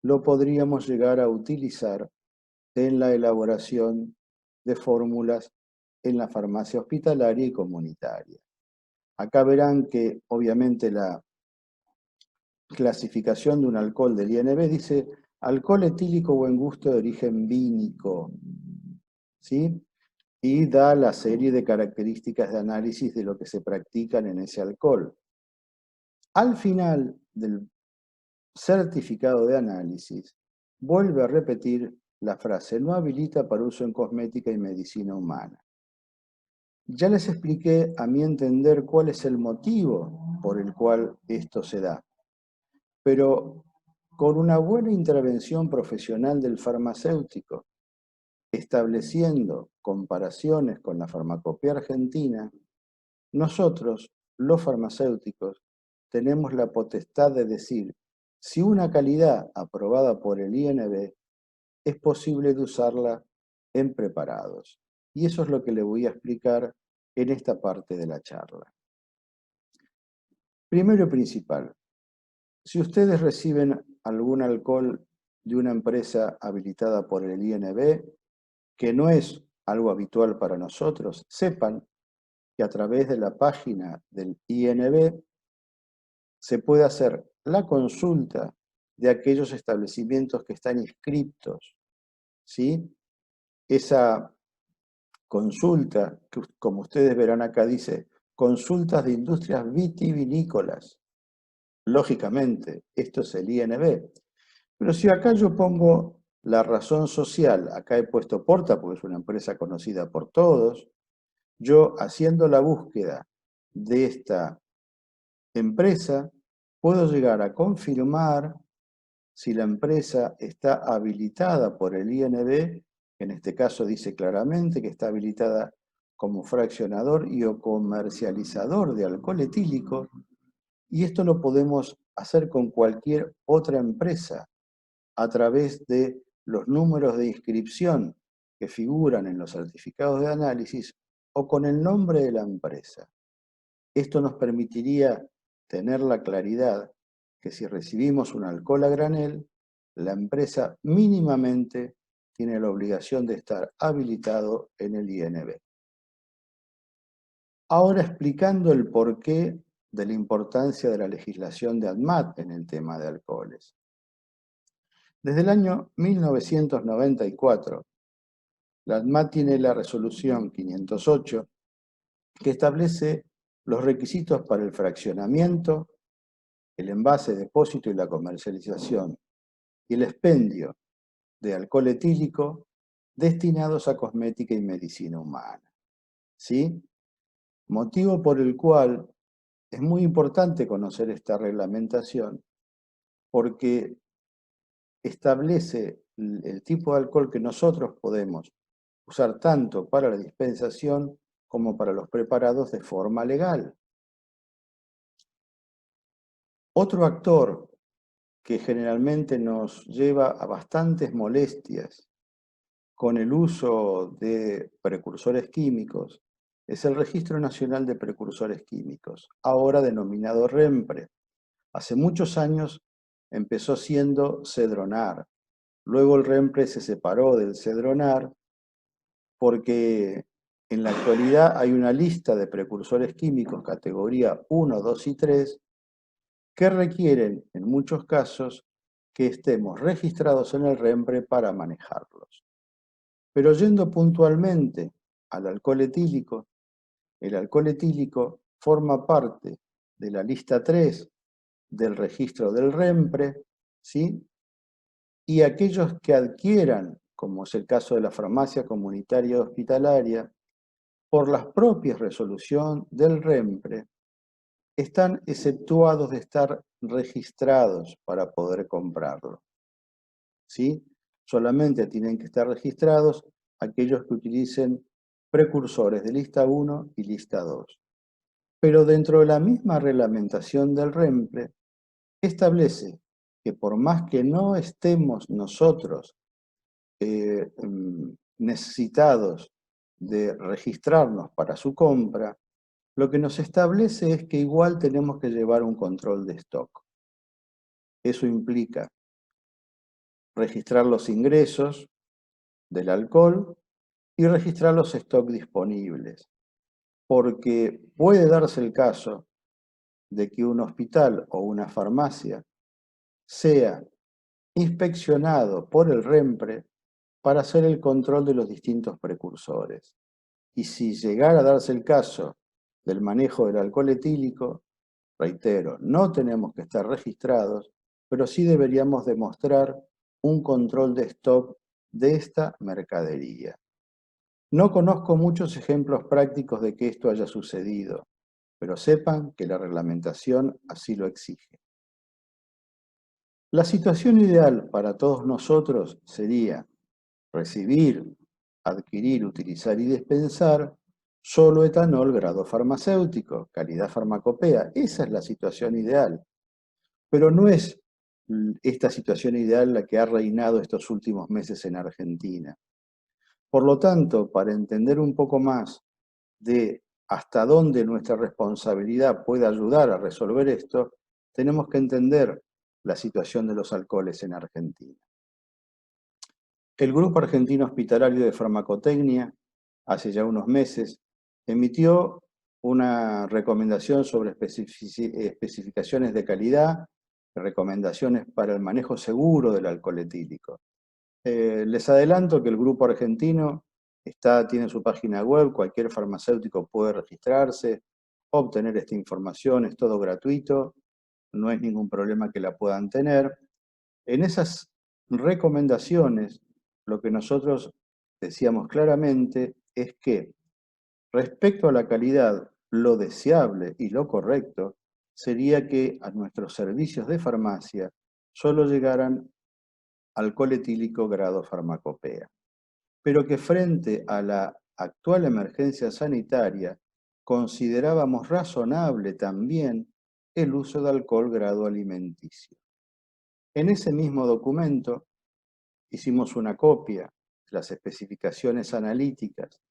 lo podríamos llegar a utilizar en la elaboración de fórmulas en la farmacia hospitalaria y comunitaria. Acá verán que obviamente la clasificación de un alcohol del INB dice alcohol etílico buen gusto de origen vínico, ¿sí? Y da la serie de características de análisis de lo que se practican en ese alcohol. Al final del certificado de análisis, vuelve a repetir la frase, no habilita para uso en cosmética y medicina humana. Ya les expliqué, a mi entender, cuál es el motivo por el cual esto se da. Pero con una buena intervención profesional del farmacéutico, estableciendo comparaciones con la farmacopea argentina, nosotros, los farmacéuticos, tenemos la potestad de decir si una calidad aprobada por el INB es posible de usarla en preparados. Y eso es lo que le voy a explicar en esta parte de la charla. Primero y principal, si ustedes reciben algún alcohol de una empresa habilitada por el INB, que no es algo habitual para nosotros, sepan que a través de la página del INB se puede hacer la consulta de aquellos establecimientos que están inscriptos, ¿sí? Esa consulta, que como ustedes verán acá, dice consultas de industrias vitivinícolas. Lógicamente, esto es el INB. Pero si acá yo pongo la razón social, acá he puesto Porta, porque es una empresa conocida por todos, yo haciendo la búsqueda de esta empresa, puedo llegar a confirmar si la empresa está habilitada por el INB, que en este caso dice claramente que está habilitada como fraccionador y o comercializador de alcohol etílico, y esto lo podemos hacer con cualquier otra empresa a través de los números de inscripción que figuran en los certificados de análisis o con el nombre de la empresa. Esto nos permitiría tener la claridad que si recibimos un alcohol a granel, la empresa mínimamente tiene la obligación de estar habilitado en el INB. Ahora explicando el porqué de la importancia de la legislación de ADMAT en el tema de alcoholes. Desde el año 1994, la ADMAT tiene la resolución 508 que establece los requisitos para el fraccionamiento, el envase, depósito y la comercialización y el expendio de alcohol etílico destinados a cosmética y medicina humana. ¿Sí? Motivo por el cual es muy importante conocer esta reglamentación porque establece el tipo de alcohol que nosotros podemos usar tanto para la dispensación como para los preparados de forma legal. Otro actor que generalmente nos lleva a bastantes molestias con el uso de precursores químicos es el Registro Nacional de Precursores Químicos, ahora denominado REMPRE. Hace muchos años empezó siendo Cedronar. Luego el REMPRE se separó del Cedronar porque en la actualidad hay una lista de precursores químicos categoría 1, 2 y 3 que requieren, en muchos casos, que estemos registrados en el REMPRE para manejarlos. Pero yendo puntualmente al alcohol etílico, el alcohol etílico forma parte de la lista 3 del registro del REMPRE, ¿sí? Y aquellos que adquieran, como es el caso de la farmacia comunitaria hospitalaria, por la propia resolución del REMPRE, están exceptuados de estar registrados para poder comprarlo. ¿Sí? Solamente tienen que estar registrados aquellos que utilicen precursores de lista 1 y lista 2. Pero dentro de la misma reglamentación del REMPRE, establece que por más que no estemos nosotros necesitados de registrarnos para su compra, lo que nos establece es que igual tenemos que llevar un control de stock. Eso implica registrar los ingresos del alcohol y registrar los stocks disponibles, porque puede darse el caso de que un hospital o una farmacia sea inspeccionado por el REMPRE para hacer el control de los distintos precursores. Y si llegara a darse el caso del manejo del alcohol etílico, reitero, no tenemos que estar registrados, pero sí deberíamos demostrar un control de stock de esta mercadería. No conozco muchos ejemplos prácticos de que esto haya sucedido, pero sepan que la reglamentación así lo exige. La situación ideal para todos nosotros sería recibir, adquirir, utilizar y dispensar solo etanol grado farmacéutico, calidad farmacopea. Esa es la situación ideal. Pero no es esta situación ideal la que ha reinado estos últimos meses en Argentina. Por lo tanto, para entender un poco más de hasta dónde nuestra responsabilidad puede ayudar a resolver esto, tenemos que entender la situación de los alcoholes en Argentina. El Grupo Argentino Hospitalario de Farmacotecnia, hace ya unos meses, emitió una recomendación sobre especificaciones de calidad, recomendaciones para el manejo seguro del alcohol etílico. Les adelanto que el Grupo Argentino tiene su página web, cualquier farmacéutico puede registrarse, obtener esta información, es todo gratuito, no es ningún problema que la puedan tener. En esas recomendaciones, lo que nosotros decíamos claramente es que respecto a la calidad, lo deseable y lo correcto sería que a nuestros servicios de farmacia solo llegaran alcohol etílico grado farmacopea, pero que frente a la actual emergencia sanitaria considerábamos razonable también el uso de alcohol grado alimenticio. En ese mismo documento hicimos una copia de las especificaciones analíticas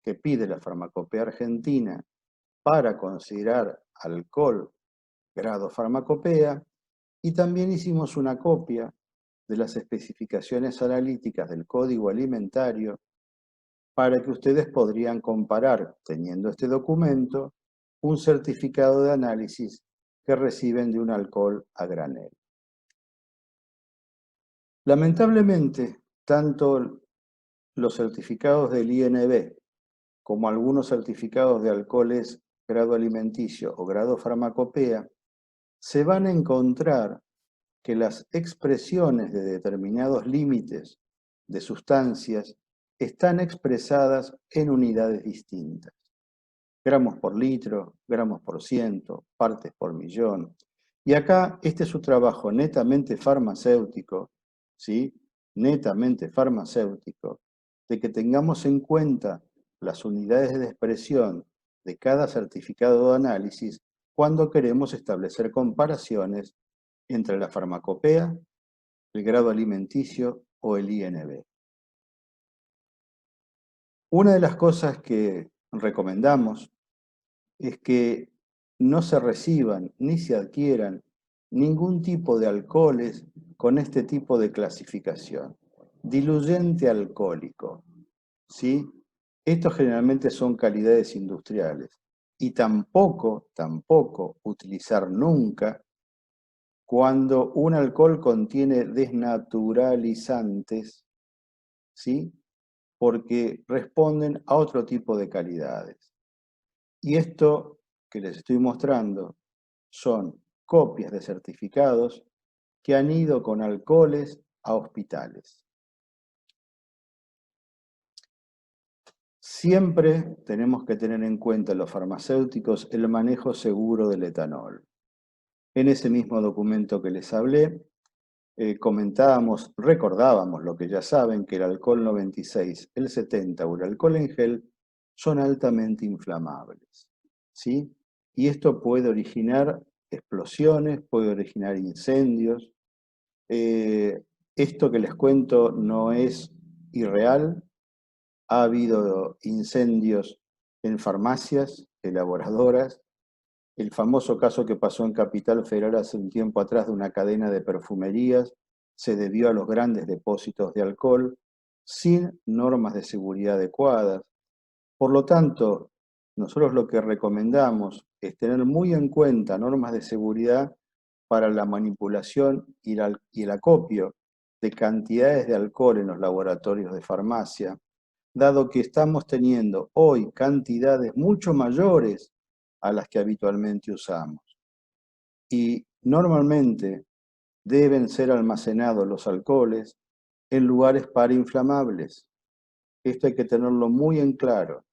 que pide la farmacopea argentina para considerar alcohol grado farmacopea y también hicimos una copia de las especificaciones analíticas del Código Alimentario para que ustedes podrían comparar, teniendo este documento, un certificado de análisis que reciben de un alcohol a granel. Lamentablemente, tanto los certificados del INB como algunos certificados de alcoholes grado alimenticio o grado farmacopea, se van a encontrar que las expresiones de determinados límites de sustancias están expresadas en unidades distintas. Gramos por litro, gramos por ciento, partes por millón. Y acá este es un trabajo netamente farmacéutico, ¿sí? Netamente farmacéutico, de que tengamos en cuenta las unidades de expresión de cada certificado de análisis cuando queremos establecer comparaciones entre la farmacopea, el grado alimenticio o el INB. Una de las cosas que recomendamos es que no se reciban ni se adquieran ningún tipo de alcoholes con este tipo de clasificación. Diluyente alcohólico, ¿sí? Estos generalmente son calidades industriales y tampoco utilizar nunca cuando un alcohol contiene desnaturalizantes, ¿sí? Porque responden a otro tipo de calidades. Y esto que les estoy mostrando son copias de certificados que han ido con alcoholes a hospitales. Siempre tenemos que tener en cuenta los farmacéuticos el manejo seguro del etanol. En ese mismo documento que les hablé, recordábamos lo que ya saben, que el alcohol 96, el 70 o el alcohol en gel son altamente inflamables, ¿sí? Y esto puede originar explosiones, puede originar incendios. Esto que les cuento no es irreal. Ha habido incendios en farmacias, elaboradoras. El famoso caso que pasó en Capital Federal hace un tiempo atrás de una cadena de perfumerías se debió a los grandes depósitos de alcohol sin normas de seguridad adecuadas. Por lo tanto, nosotros lo que recomendamos es tener muy en cuenta normas de seguridad para la manipulación y el acopio de cantidades de alcohol en los laboratorios de farmacia, dado que estamos teniendo hoy cantidades mucho mayores a las que habitualmente usamos. Y normalmente deben ser almacenados los alcoholes en lugares parainflamables. Esto hay que tenerlo muy en claro.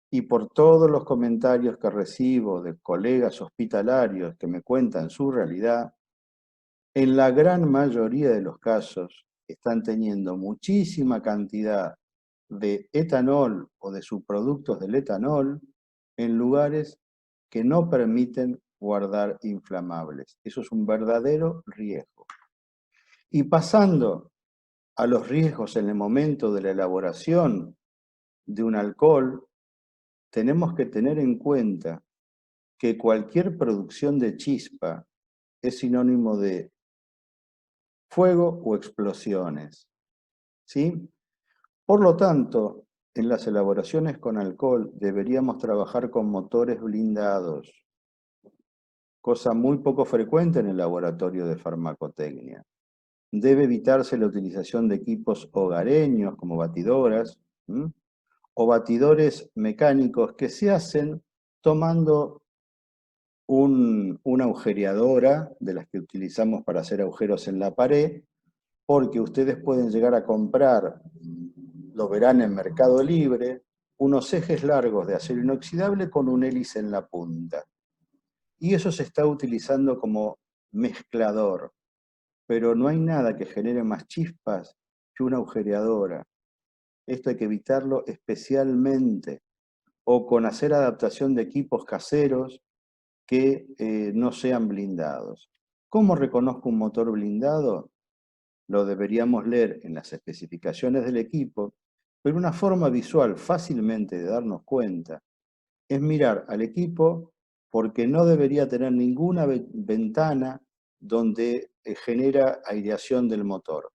Y por todos los comentarios que recibo de colegas hospitalarios que me cuentan su realidad, en la gran mayoría de los casos están teniendo muchísima cantidad de etanol o de subproductos del etanol en lugares que no permiten guardar inflamables. Eso es un verdadero riesgo. Y pasando a los riesgos en el momento de la elaboración de un alcohol, tenemos que tener en cuenta que cualquier producción de chispa es sinónimo de fuego o explosiones, ¿sí? Por lo tanto, en las elaboraciones con alcohol deberíamos trabajar con motores blindados, cosa muy poco frecuente en el laboratorio de farmacotecnia. Debe evitarse la utilización de equipos hogareños como batidoras, ¿m? O batidores mecánicos que se hacen tomando una agujereadora de las que utilizamos para hacer agujeros en la pared, porque ustedes pueden llegar a comprar, lo verán en Mercado Libre, unos ejes largos de acero inoxidable con un hélice en la punta. Y eso se está utilizando como mezclador, pero no hay nada que genere más chispas que una agujereadora. Esto hay que evitarlo especialmente, o con hacer adaptación de equipos caseros que no sean blindados. ¿Cómo reconozco un motor blindado? Lo deberíamos leer en las especificaciones del equipo, pero una forma visual fácilmente de darnos cuenta es mirar al equipo porque no debería tener ninguna ventana donde genera aireación del motor.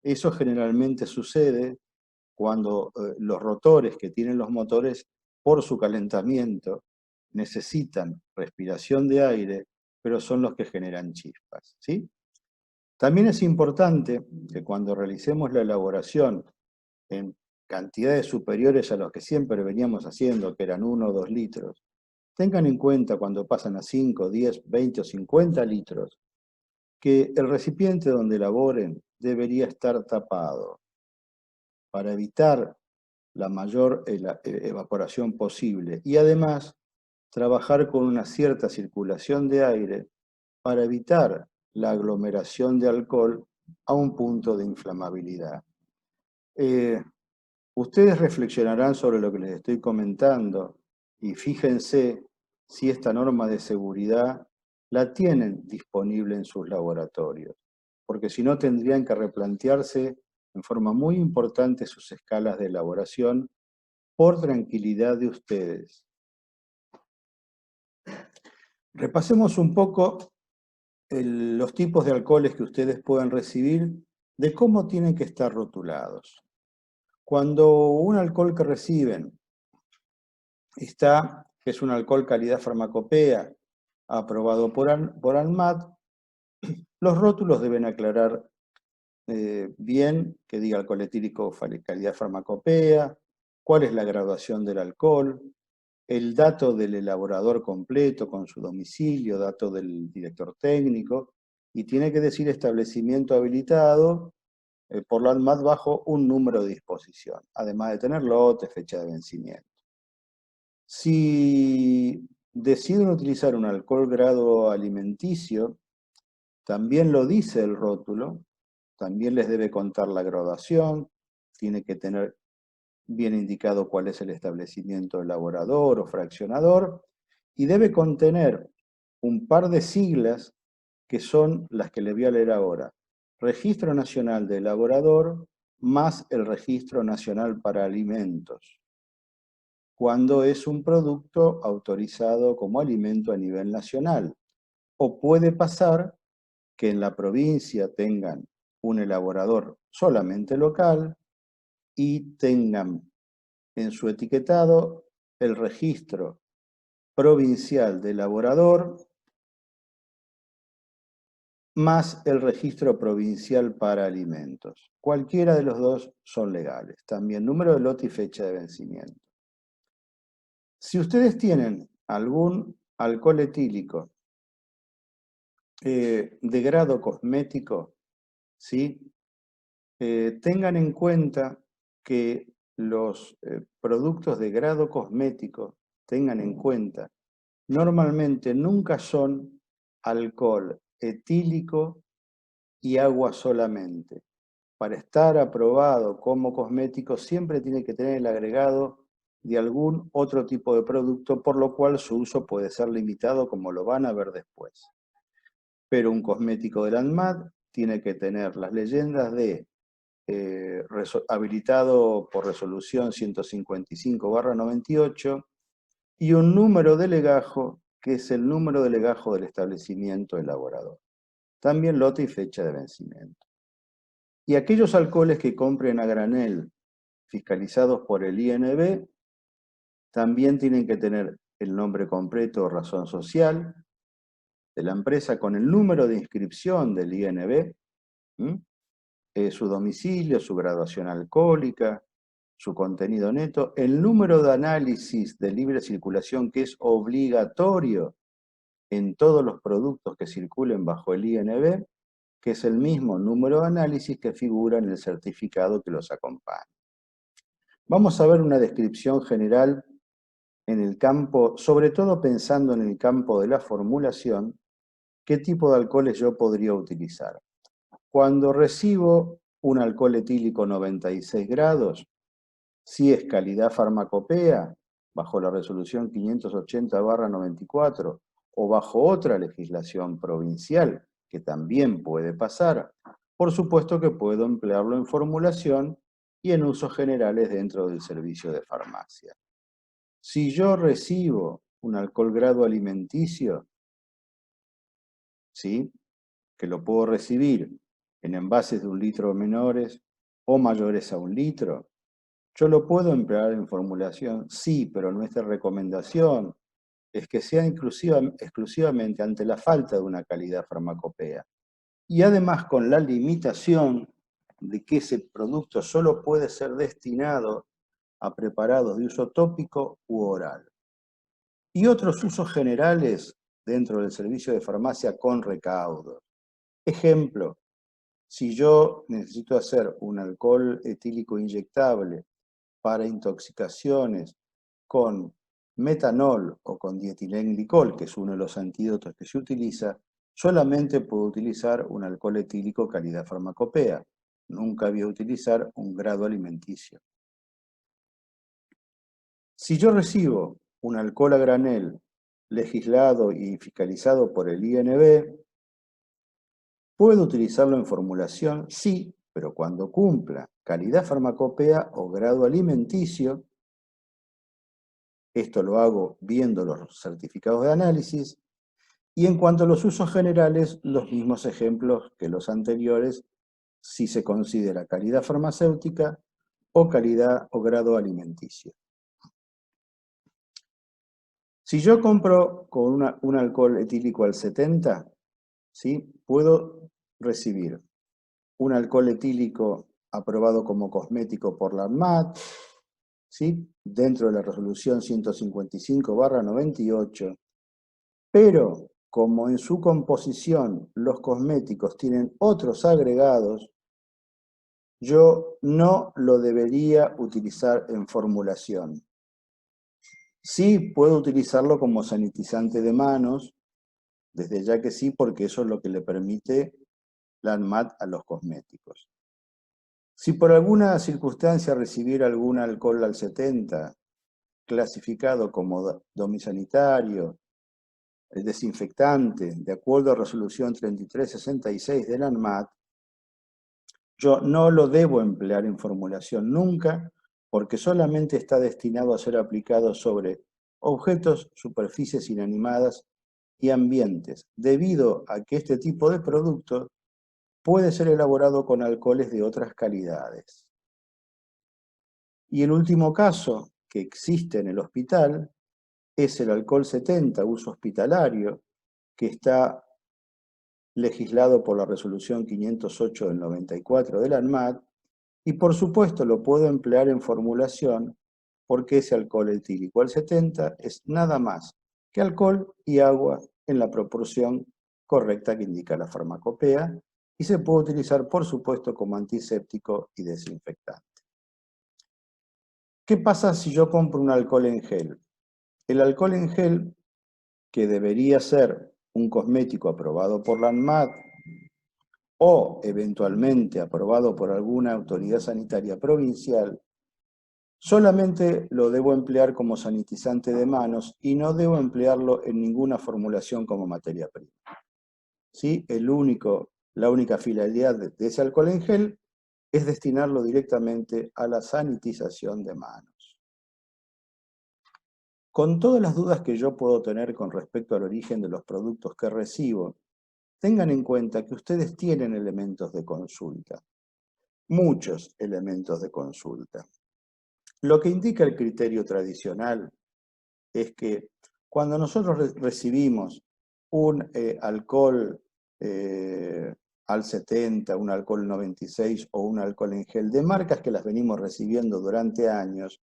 Eso generalmente sucede cuando los rotores que tienen los motores, por su calentamiento, necesitan respiración de aire, pero son los que generan chispas, ¿sí? También es importante que cuando realicemos la elaboración en cantidades superiores a los que siempre veníamos haciendo, que eran 1 o 2 litros, tengan en cuenta cuando pasan a 5, 10, 20 o 50 litros, que el recipiente donde elaboren debería estar tapado para evitar la mayor evaporación posible y además trabajar con una cierta circulación de aire para evitar la aglomeración de alcohol a un punto de inflamabilidad. Eh, Ustedes reflexionarán sobre lo que les estoy comentando y fíjense si esta norma de seguridad la tienen disponible en sus laboratorios, porque si no tendrían que replantearse en forma muy importante sus escalas de elaboración por tranquilidad de ustedes. Repasemos un poco los tipos de alcoholes que ustedes pueden recibir, de cómo tienen que estar rotulados. Cuando un alcohol que reciben que es un alcohol calidad farmacopea, aprobado por ANMAT, los rótulos deben aclarar bien que diga alcohol etílico calidad farmacopea, cuál es la graduación del alcohol, el dato del elaborador completo con su domicilio, dato del director técnico, y tiene que decir establecimiento habilitado por la ANMAT bajo un número de disposición, además de tener lote, fecha de vencimiento. Si deciden utilizar un alcohol grado alimenticio, también lo dice el rótulo, también les debe contar la graduación, tiene que tener bien indicado cuál es el establecimiento elaborador o fraccionador, y debe contener un par de siglas que son las que les voy a leer ahora. Registro Nacional de Elaborador más el Registro Nacional para Alimentos, cuando es un producto autorizado como alimento a nivel nacional. O puede pasar que en la provincia tengan un elaborador solamente local y tengan en su etiquetado el registro provincial de elaborador más el registro provincial para alimentos. Cualquiera de los dos son legales. También número de lote y fecha de vencimiento. Si ustedes tienen algún alcohol etílico de grado cosmético, ¿sí? Tengan en cuenta que los productos de grado cosmético, tengan en cuenta, normalmente nunca son alcohol etílico y agua solamente. Para estar aprobado como cosmético siempre tiene que tener el agregado de algún otro tipo de producto, por lo cual su uso puede ser limitado, como lo van a ver después. Pero un cosmético de la ANMAT tiene que tener las leyendas de habilitado por resolución 155/98 y un número de legajo, que es el número de legajo del establecimiento elaborador. También lote y fecha de vencimiento. Y aquellos alcoholes que compren a granel fiscalizados por el INB también tienen que tener el nombre completo o razón social de la empresa con el número de inscripción del INB, su domicilio, su graduación alcohólica, su contenido neto, el número de análisis de libre circulación que es obligatorio en todos los productos que circulen bajo el INB, que es el mismo número de análisis que figura en el certificado que los acompaña. Vamos a ver una descripción general en el campo, sobre todo pensando en el campo de la formulación, qué tipo de alcoholes yo podría utilizar. Cuando recibo un alcohol etílico 96 grados, si es calidad farmacopea, bajo la resolución 580/94, o bajo otra legislación provincial, que también puede pasar, por supuesto que puedo emplearlo en formulación y en usos generales dentro del servicio de farmacia. Si yo recibo un alcohol grado alimenticio, ¿sí?, que lo puedo recibir en envases de 1 litro o menores o mayores a 1 litro, ¿yo lo puedo emplear en formulación? Sí, pero nuestra recomendación es que sea exclusivamente ante la falta de una calidad farmacopea. Y además con la limitación de que ese producto solo puede ser destinado a preparados de uso tópico u oral. Y otros usos generales dentro del servicio de farmacia con recaudos. Ejemplo, si yo necesito hacer un alcohol etílico inyectable para intoxicaciones con metanol o con dietilenglicol, que es uno de los antídotos que se utiliza, solamente puedo utilizar un alcohol etílico calidad farmacopea. Nunca voy a utilizar un grado alimenticio. Si yo recibo un alcohol a granel legislado y fiscalizado por el INB, ¿puedo utilizarlo en formulación? Sí, pero cuando cumpla calidad farmacopea o grado alimenticio. Esto lo hago viendo los certificados de análisis. Y en cuanto a los usos generales, los mismos ejemplos que los anteriores, si se considera calidad farmacéutica o calidad o grado alimenticio. Si yo compro con un alcohol etílico al 70, ¿sí?, puedo recibir un alcohol etílico aprobado como cosmético por la ANMAT, ¿sí?, dentro de la resolución 155/98, pero como en su composición los cosméticos tienen otros agregados, yo no lo debería utilizar en formulación. Sí puedo utilizarlo como sanitizante de manos, desde ya que sí, porque eso es lo que le permite la ANMAT a los cosméticos. Si por alguna circunstancia recibiera algún alcohol al 70, clasificado como domisanitario, desinfectante, de acuerdo a resolución 3366 de la ANMAT, yo no lo debo emplear en formulación nunca, porque solamente está destinado a ser aplicado sobre objetos, superficies inanimadas y ambientes, debido a que este tipo de producto puede ser elaborado con alcoholes de otras calidades. Y el último caso que existe en el hospital es el alcohol 70, uso hospitalario, que está legislado por la resolución 508 del 94 de la ANMAT, y por supuesto lo puedo emplear en formulación porque ese alcohol etílico al 70 es nada más que alcohol y agua en la proporción correcta que indica la farmacopea, y se puede utilizar por supuesto como antiséptico y desinfectante. ¿Qué pasa si yo compro un alcohol en gel? El alcohol en gel, que debería ser un cosmético aprobado por la ANMAT o eventualmente aprobado por alguna autoridad sanitaria provincial, solamente lo debo emplear como sanitizante de manos y no debo emplearlo en ninguna formulación como materia prima. ¿Sí? La única finalidad de ese alcohol en gel es destinarlo directamente a la sanitización de manos. Con todas las dudas que yo puedo tener con respecto al origen de los productos que recibo, tengan en cuenta que ustedes tienen elementos de consulta, muchos elementos de consulta. Lo que indica el criterio tradicional es que cuando nosotros recibimos un alcohol al 70, un alcohol 96 o un alcohol en gel de marcas que las venimos recibiendo durante años,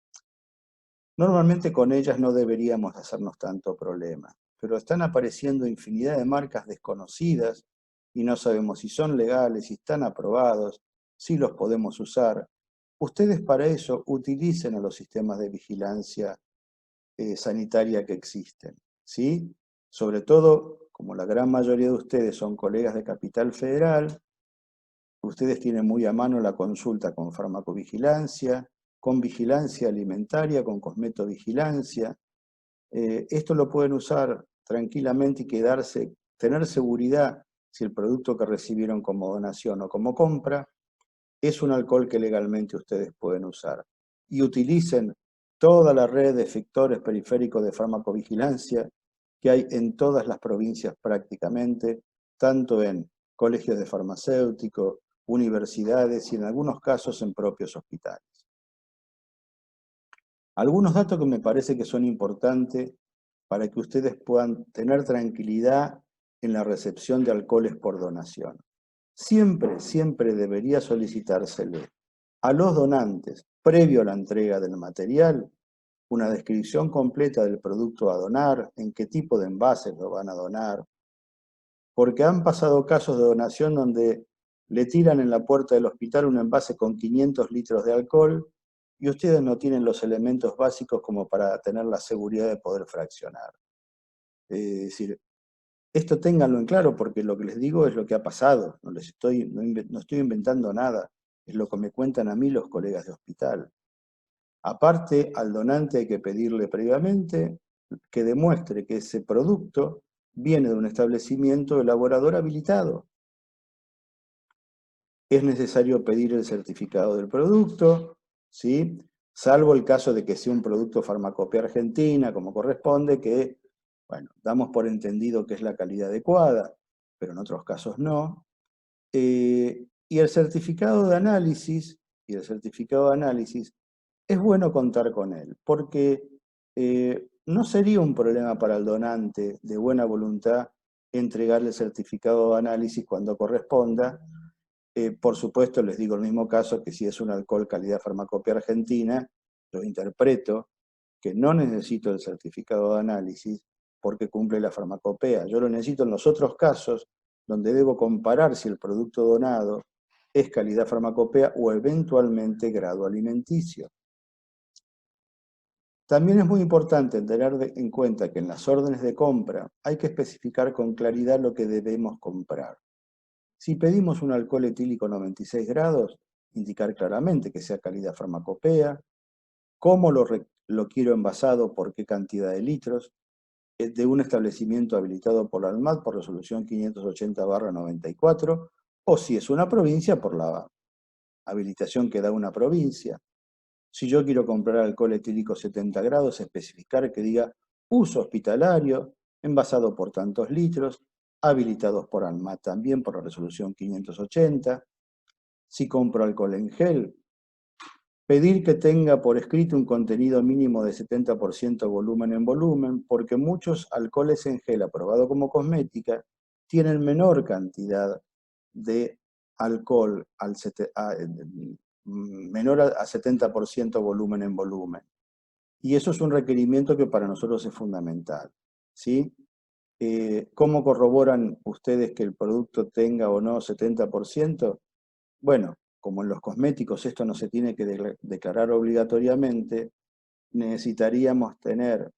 normalmente con ellas no deberíamos hacernos tanto problema, pero están apareciendo infinidad de marcas desconocidas y no sabemos si son legales, si están aprobados, si los podemos usar. Ustedes para eso utilicen a los sistemas de vigilancia sanitaria que existen, ¿sí? Sobre todo, como la gran mayoría de ustedes son colegas de Capital Federal, ustedes tienen muy a mano la consulta con farmacovigilancia, con vigilancia alimentaria, con cosmetovigilancia. Esto lo pueden usar tranquilamente y tener seguridad si el producto que recibieron como donación o como compra es un alcohol que legalmente ustedes pueden usar. Y utilicen toda la red de efectores periféricos de farmacovigilancia que hay en todas las provincias prácticamente, tanto en colegios de farmacéuticos, universidades y en algunos casos en propios hospitales. Algunos datos que me parece que son importantes para que ustedes puedan tener tranquilidad en la recepción de alcoholes por donación. Siempre debería solicitársele a los donantes, previo a la entrega del material, una descripción completa del producto a donar, en qué tipo de envases lo van a donar, porque han pasado casos de donación donde le tiran en la puerta del hospital un envase con 500 litros de alcohol y ustedes no tienen los elementos básicos como para tener la seguridad de poder fraccionar. Es decir, esto ténganlo en claro porque lo que les digo es lo que ha pasado, no estoy inventando nada, es lo que me cuentan a mí los colegas de hospital. Aparte, al donante hay que pedirle previamente que demuestre que ese producto viene de un establecimiento elaborador habilitado. Es necesario pedir el certificado del producto, ¿sí? Salvo el caso de que sea un producto farmacopea argentina, como corresponde, que, bueno, damos por entendido que es la calidad adecuada, pero en otros casos no. Y el certificado de análisis, es bueno contar con él, porque no sería un problema para el donante de buena voluntad entregarle el certificado de análisis cuando corresponda. Por supuesto, les digo el mismo caso que si es un alcohol calidad farmacopea argentina, lo interpreto que no necesito el certificado de análisis porque cumple la farmacopea. Yo lo necesito en los otros casos donde debo comparar si el producto donado es calidad farmacopea o eventualmente grado alimenticio. También es muy importante tener en cuenta que en las órdenes de compra hay que especificar con claridad lo que debemos comprar. Si pedimos un alcohol etílico 96 grados, indicar claramente que sea calidad farmacopea, cómo lo quiero envasado, por qué cantidad de litros, de un establecimiento habilitado por la ANMAT por resolución 580/94, o si es una provincia, por la habilitación que da una provincia. Si yo quiero comprar alcohol etílico 70 grados, especificar que diga uso hospitalario, envasado por tantos litros, habilitados por ANMAT también por la resolución 580. Si compro alcohol en gel, pedir que tenga por escrito un contenido mínimo de 70% volumen en volumen, porque muchos alcoholes en gel aprobados como cosmética tienen menor cantidad de alcohol, menor a 70% volumen en volumen. Y eso es un requerimiento que para nosotros es fundamental, ¿sí? ¿Cómo corroboran ustedes que el producto tenga o no 70%? Bueno, como en los cosméticos esto no se tiene que declarar obligatoriamente, necesitaríamos tener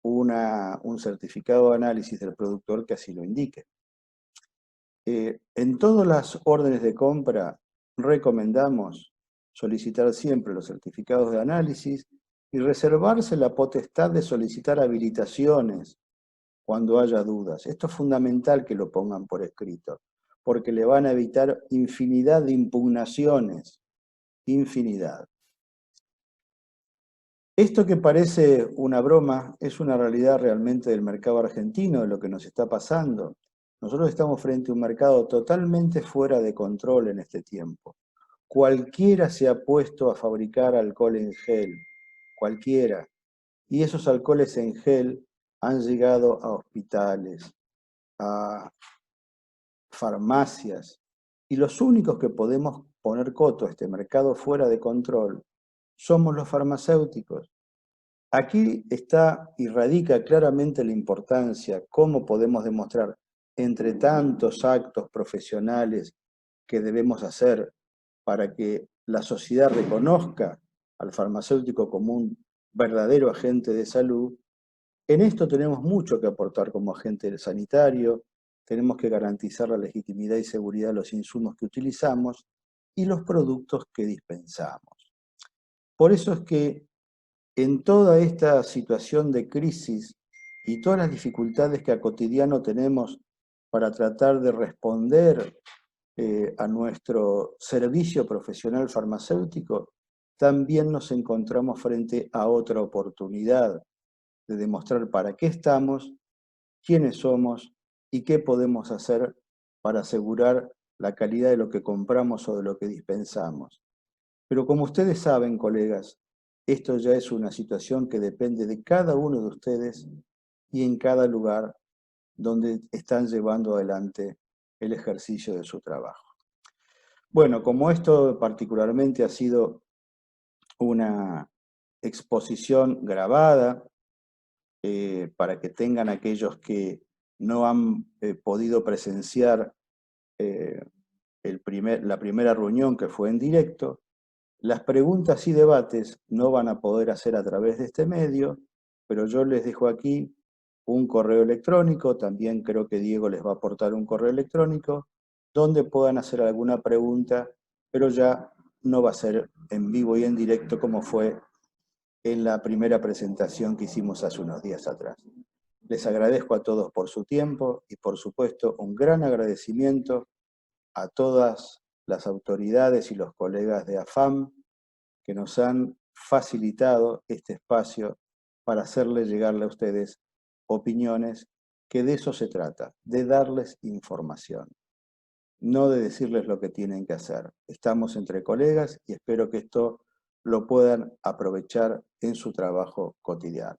un certificado de análisis del productor que así lo indique. En todas las órdenes de compra recomendamos solicitar siempre los certificados de análisis y reservarse la potestad de solicitar habilitaciones cuando haya dudas. Esto es fundamental que lo pongan por escrito, porque le van a evitar infinidad de impugnaciones, infinidad. Esto que parece una broma es una realidad realmente del mercado argentino, de lo que nos está pasando. Nosotros estamos frente a un mercado totalmente fuera de control en este tiempo. Cualquiera se ha puesto a fabricar alcohol en gel, cualquiera. Y esos alcoholes en gel han llegado a hospitales, a farmacias. Y los únicos que podemos poner coto a este mercado fuera de control somos los farmacéuticos. Aquí está y radica claramente la importancia, cómo podemos demostrar entre tantos actos profesionales que debemos hacer para que la sociedad reconozca al farmacéutico como un verdadero agente de salud. En esto tenemos mucho que aportar como agente sanitario, tenemos que garantizar la legitimidad y seguridad de los insumos que utilizamos y los productos que dispensamos. Por eso es que en toda esta situación de crisis y todas las dificultades que a cotidiano tenemos para tratar de responder a nuestro servicio profesional farmacéutico, también nos encontramos frente a otra oportunidad de demostrar para qué estamos, quiénes somos y qué podemos hacer para asegurar la calidad de lo que compramos o de lo que dispensamos. Pero como ustedes saben, colegas, esto ya es una situación que depende de cada uno de ustedes y en cada lugar donde están llevando adelante el ejercicio de su trabajo. Bueno, como esto particularmente ha sido una exposición grabada, para que tengan aquellos que no han podido presenciar la primera reunión que fue en directo, las preguntas y debates no van a poder hacer a través de este medio, pero yo les dejo aquí un correo electrónico, también creo que Diego les va a aportar un correo electrónico, donde puedan hacer alguna pregunta, pero ya no va a ser en vivo y en directo como fue en la primera presentación que hicimos hace unos días atrás. Les agradezco a todos por su tiempo y por supuesto un gran agradecimiento a todas las autoridades y los colegas de AFAM que nos han facilitado este espacio para hacerles llegarle a ustedes opiniones, que de eso se trata, de darles información, no de decirles lo que tienen que hacer. Estamos entre colegas y espero que esto lo puedan aprovechar en su trabajo cotidiano.